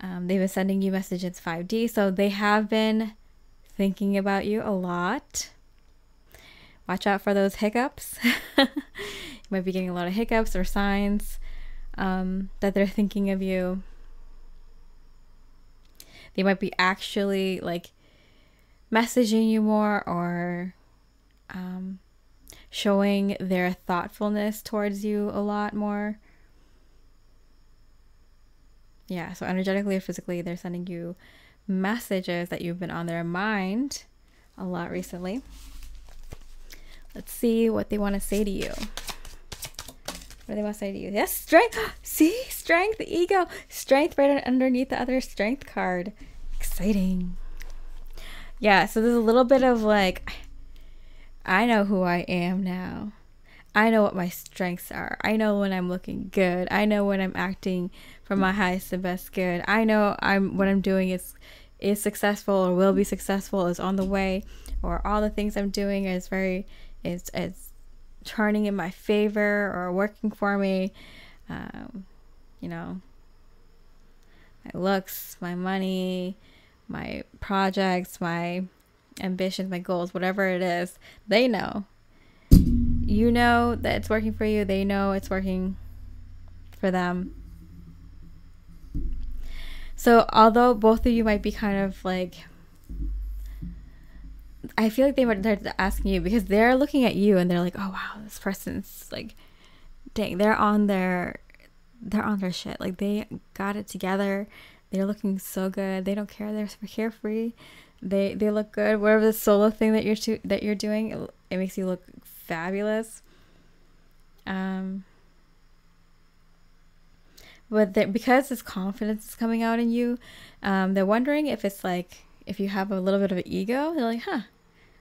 Speaker 1: They've been sending you messages 5D, so they have been thinking about you a lot. Watch out for those hiccups. You might be getting a lot of hiccups or signs that they're thinking of you. They might be actually like messaging you more, or showing their thoughtfulness towards you a lot more. Yeah, so energetically or physically, they're sending you messages that you've been on their mind a lot recently. Let's see what they want to say to you. What do they want to say to you? Yes, strength. See, strength, the ego. Strength right underneath the other strength card. Exciting. Yeah, so there's a little bit of like, I know who I am now. I know what my strengths are. I know when I'm looking good. I know when I'm acting from my highest and best good. I know what I'm doing is successful or will be successful, is on the way, or all the things I'm doing is turning in my favor or working for me. You know, my looks, my money, my projects, my ambitions, my goals, whatever it is, they know. You know that it's working for you. They know it's working for them. So although both of you might be kind of like, I feel like they're asking you because they're looking at you and they're like, oh wow, this person's like, dang, they're on their shit. Like they got it together. They're looking so good. They don't care. They're super carefree. They look good. Whatever the solo thing that you're doing, it makes you look fabulous. But because this confidence is coming out in you, they're wondering if it's like, if you have a little bit of an ego. They're like, huh,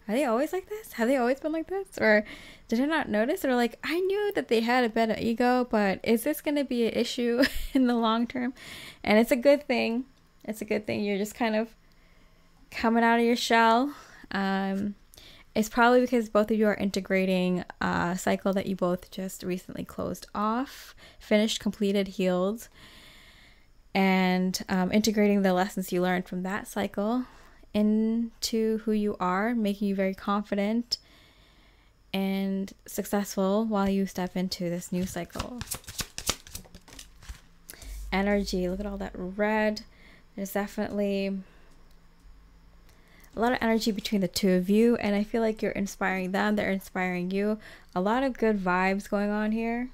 Speaker 1: are they always like this? Have they always been like this? Or did I not notice? Or like, I knew that they had a bit of ego, but is this going to be an issue in the long term? And it's a good thing. It's a good thing. You're just kind of coming out of your shell. It's probably because both of you are integrating a cycle that you both just recently closed off, finished, completed, healed, and integrating the lessons you learned from that cycle into who you are, making you very confident and successful while you step into this new cycle. Energy, look at all that red. There's definitely a lot of energy between the two of you, and I feel like you're inspiring them, they're inspiring you. A lot of good vibes going on here.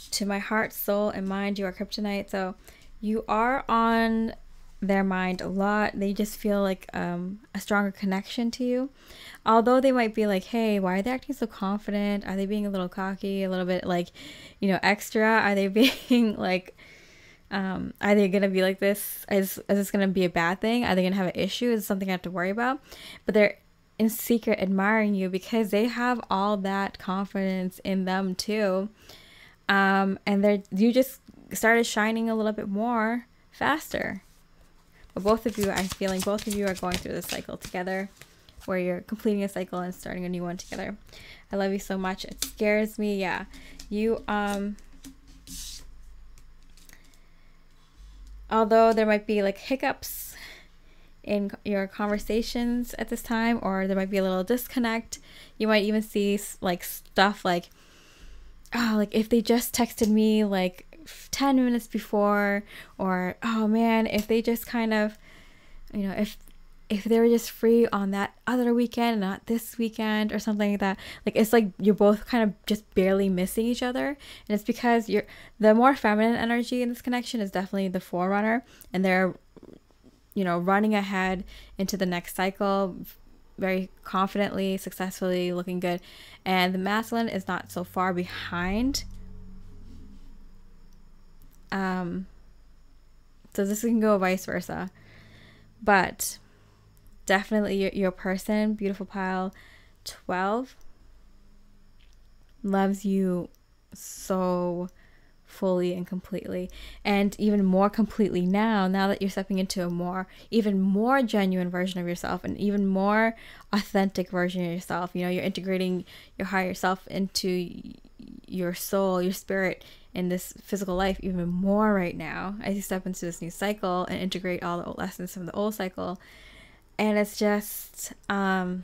Speaker 1: To my heart, soul, and mind, you are kryptonite. So you are on their mind a lot. They just feel like a stronger connection to you. Although they might be like, hey, why are they acting so confident? Are they being a little cocky, a little bit like, you know, extra? Are they being like, are they gonna be like this? Is this gonna be a bad thing? Are they gonna have an issue? Is it something I have to worry about? But they're in secret admiring you because they have all that confidence in them too. And you just started shining a little bit more faster. But both of you, I'm feeling both of you are going through this cycle together, where you're completing a cycle and starting a new one together. I love you so much. It scares me. Yeah, you although there might be like hiccups in your conversations at this time, or there might be a little disconnect, you might even see like stuff like, oh, like if they just texted me like 10 minutes before, or oh man, if they just kind of, you know, if they were just free on that other weekend, not this weekend, or something like that. Like it's like you're both kind of just barely missing each other, and it's because the more feminine energy in this connection is definitely the forerunner, and they're, you know, running ahead into the next cycle very confidently, successfully, looking good, and the masculine is not so far behind. So this can go vice versa, but definitely your person, beautiful pile 12, loves you so fully and completely, and even more completely now that you're stepping into a even more genuine version of yourself, and even more authentic version of yourself. You know, you're integrating your higher self into your soul, your spirit, in this physical life even more right now as you step into this new cycle and integrate all the old lessons from the old cycle. And it's just they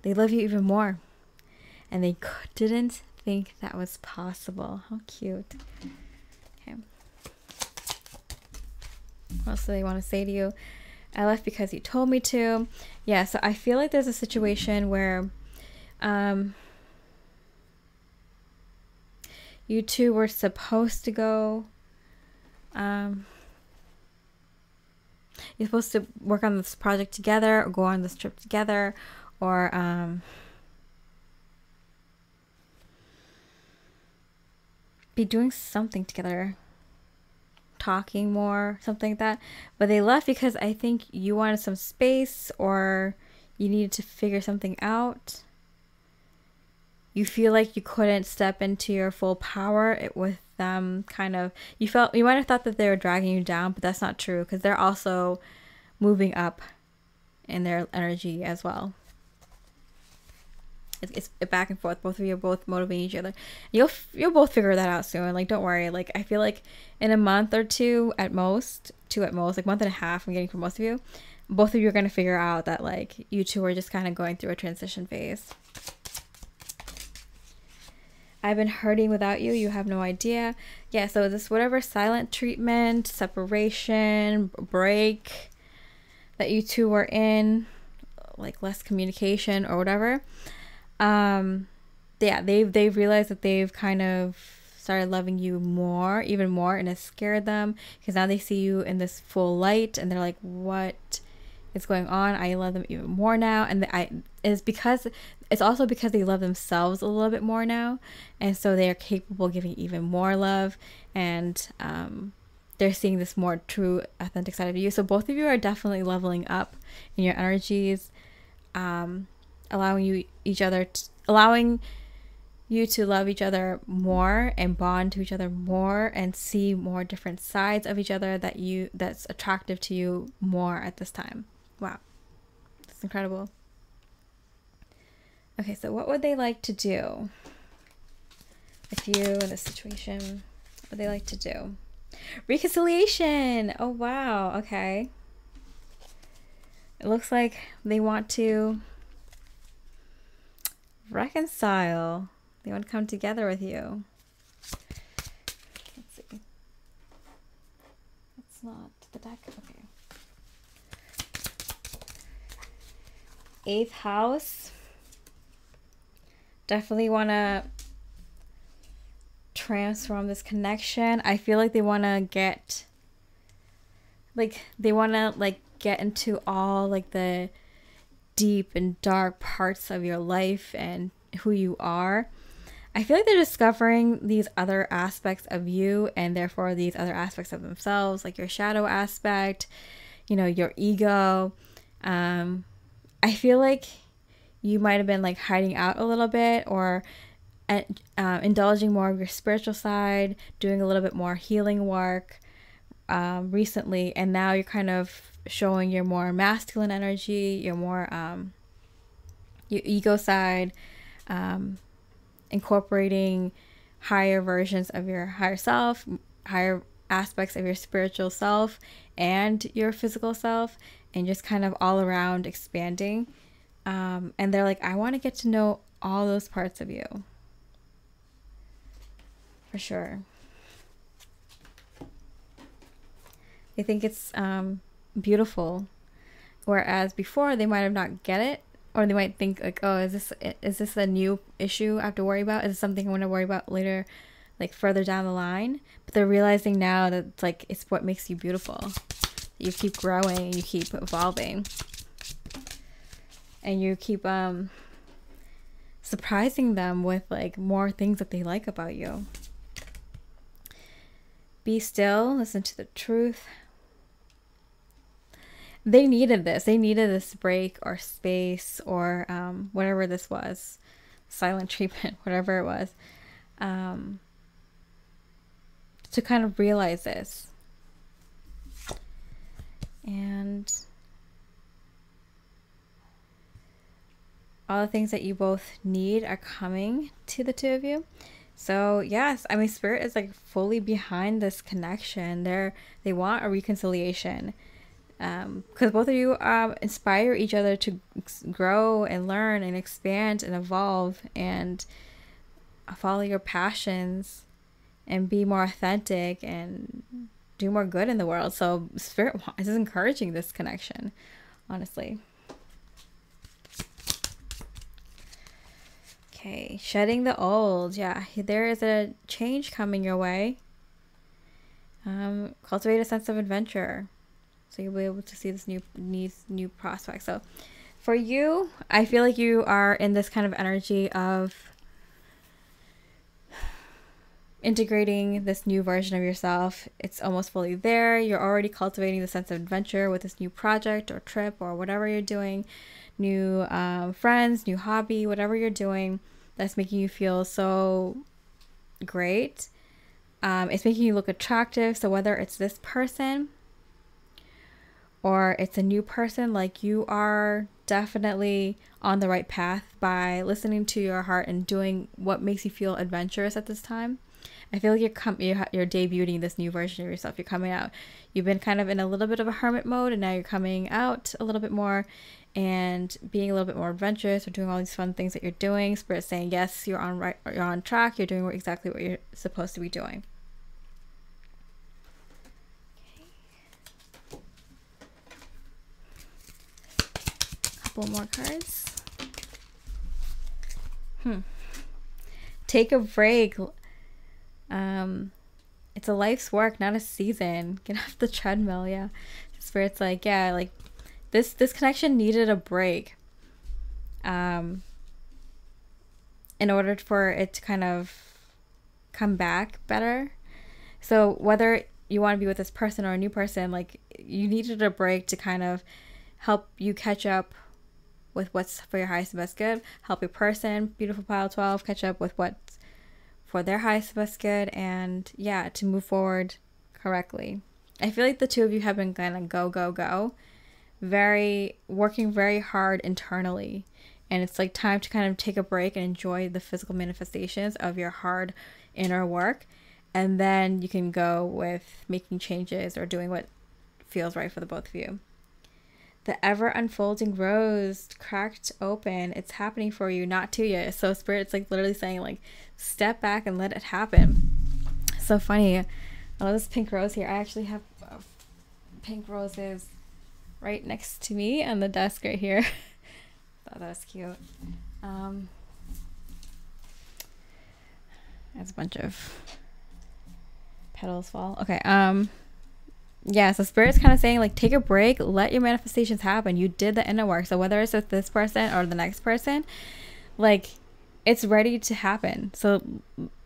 Speaker 1: love you even more, and they didn't think that was possible. How cute. Okay, what else do they want to say to you? I left because you told me to. Yeah, so I feel like there's a situation where you two were supposed to go, you're supposed to work on this project together, or go on this trip together, or be doing something together, talking more, something like that. But they left because I think you wanted some space, or you needed to figure something out. You feel like you couldn't step into your full power with them. Kind of, you might have thought that they were dragging you down, but that's not true, because they're also moving up in their energy as well. It's back and forth. Both of you are both motivating each other. You'll both figure that out soon. Like, don't worry. Like, I feel like in a month or two at most, like month and a half, I'm getting for most of you, both of you are going to figure out that, like, you two are just kind of going through a transition phase. I've been hurting without you. You have no idea. Yeah, so this whatever silent treatment, separation, break that you two were in, like less communication or whatever. Yeah, they've realized that they've kind of started loving you more, even more, and it scared them, because now they see you in this full light and they're like, what is going on? I love them even more now. And it's also because they love themselves a little bit more now, and so they are capable of giving even more love, and they're seeing this more true, authentic side of you. So both of you are definitely leveling up in your energies, allowing you to love each other more and bond to each other more and see more different sides of each other that's attractive to you more at this time. Wow, that's incredible. Okay, so what would they like to do if you in this situation? What would they like to do? Reconciliation. Oh wow. Okay, it looks like they want to reconcile. They want to come together with you. Let's see. It's not the deck. Okay. 8th house. Definitely want to transform this connection. I feel like they want to get into all like the deep and dark parts of your life and who you are. I feel like they're discovering these other aspects of you, and therefore these other aspects of themselves, like your shadow aspect, your ego. I feel like you might have been like hiding out a little bit, or indulging more of your spiritual side, doing a little bit more healing work recently, and now you're kind of showing your more masculine energy, your more your ego side, incorporating higher versions of your higher self, higher aspects of your spiritual self and your physical self, and just kind of all around expanding. And they're like, I want to get to know all those parts of you. For sure. They think it's beautiful. Whereas before they might have not get it. Or they might think like, oh, is this a new issue I have to worry about? Is it something I want to worry about later, like further down the line? But they're realizing now that it's what makes you beautiful. You keep growing, you keep evolving, and you keep surprising them with like more things that they like about you. Be still, listen to the truth. They needed this. They needed this break or space or whatever this was, silent treatment, whatever it was, to kind of realize this. And all the things that you both need are coming to the two of you. So yes, I mean, Spirit is like fully behind this connection. They want a reconciliation. Because both of you inspire each other to grow and learn and expand and evolve and follow your passions and be more authentic and do more good in the world. So Spirit is encouraging this connection, honestly. Okay, shedding the old. Yeah, there is a change coming your way. Cultivate a sense of adventure. So you'll be able to see these new prospects. So for you, I feel like you are in this kind of energy of integrating this new version of yourself. It's almost fully there. You're already cultivating the sense of adventure with this new project or trip or whatever you're doing, new friends, new hobby, whatever you're doing that's making you feel so great. It's making you look attractive. So whether it's this person or it's a new person, like, you are definitely on the right path by listening to your heart and doing what makes you feel adventurous at this time. I feel like you're debuting this new version of yourself. You're coming out. You've been kind of in a little bit of a hermit mode, and now you're coming out a little bit more and being a little bit more adventurous, or doing all these fun things that you're doing. Spirit's saying, yes, you're on track. You're doing exactly what you're supposed to be doing. Couple more cards. Take a break. It's a life's work, not a season. Get off the treadmill. Yeah. Spirit's like, yeah, like this connection needed a break in order for it to kind of come back better. So whether you want to be with this person or a new person, like, you needed a break to kind of help you catch up with what's for your highest and best good, help your person, beautiful pile 12, catch up with what's for their highest and best good, and yeah, to move forward correctly. I feel like the two of you have been kind of go, working very hard internally, and it's like time to kind of take a break and enjoy the physical manifestations of your hard inner work, and then you can go with making changes or doing what feels right for the both of you. The ever unfolding rose cracked open. It's happening for you, not to you. So Spirit's like literally saying, like, step back and let it happen. So funny. I love this pink rose here. I actually have pink roses right next to me on the desk right here. Thought that was cute. There's a bunch of petals fall. Okay. Yeah, so Spirit's kind of saying, like, take a break, let your manifestations happen. You did the inner work. So whether it's with this person or the next person, like, it's ready to happen. So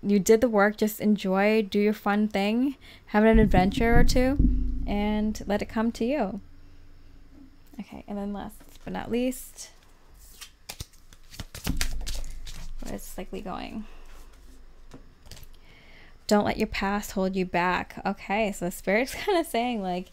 Speaker 1: you did the work, just enjoy, do your fun thing, have an adventure or two, and let it come to you. Okay, and then last but not least, where it's likely going. Don't let your past hold you back. Okay, so Spirit's kind of saying, like,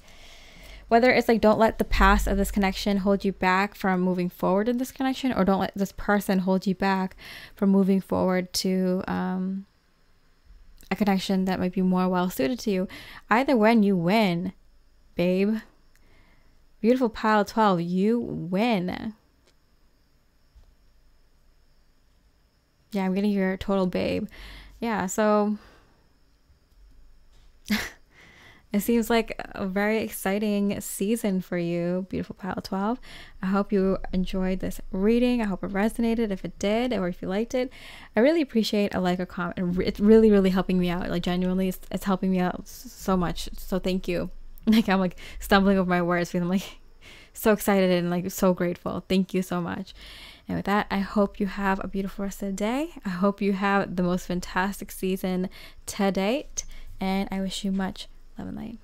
Speaker 1: whether it's like, don't let the past of this connection hold you back from moving forward in this connection, or don't let this person hold you back from moving forward to a connection that might be more well suited to you. Either when you win, babe. Beautiful pile 12, you win. Yeah, I'm getting your total babe. Yeah, so it seems like a very exciting season for you, beautiful pile 12. I hope you enjoyed this reading. I hope it resonated. If it did, or if you liked it, I really appreciate a like or comment. It's really, really helping me out. Like, genuinely, it's helping me out so much. So thank you. Like, I'm like stumbling over my words because I'm like so excited and like so grateful. Thank you so much. And with that, I hope you have a beautiful rest of the day. I hope you have the most fantastic season to date. And I wish you much love and light.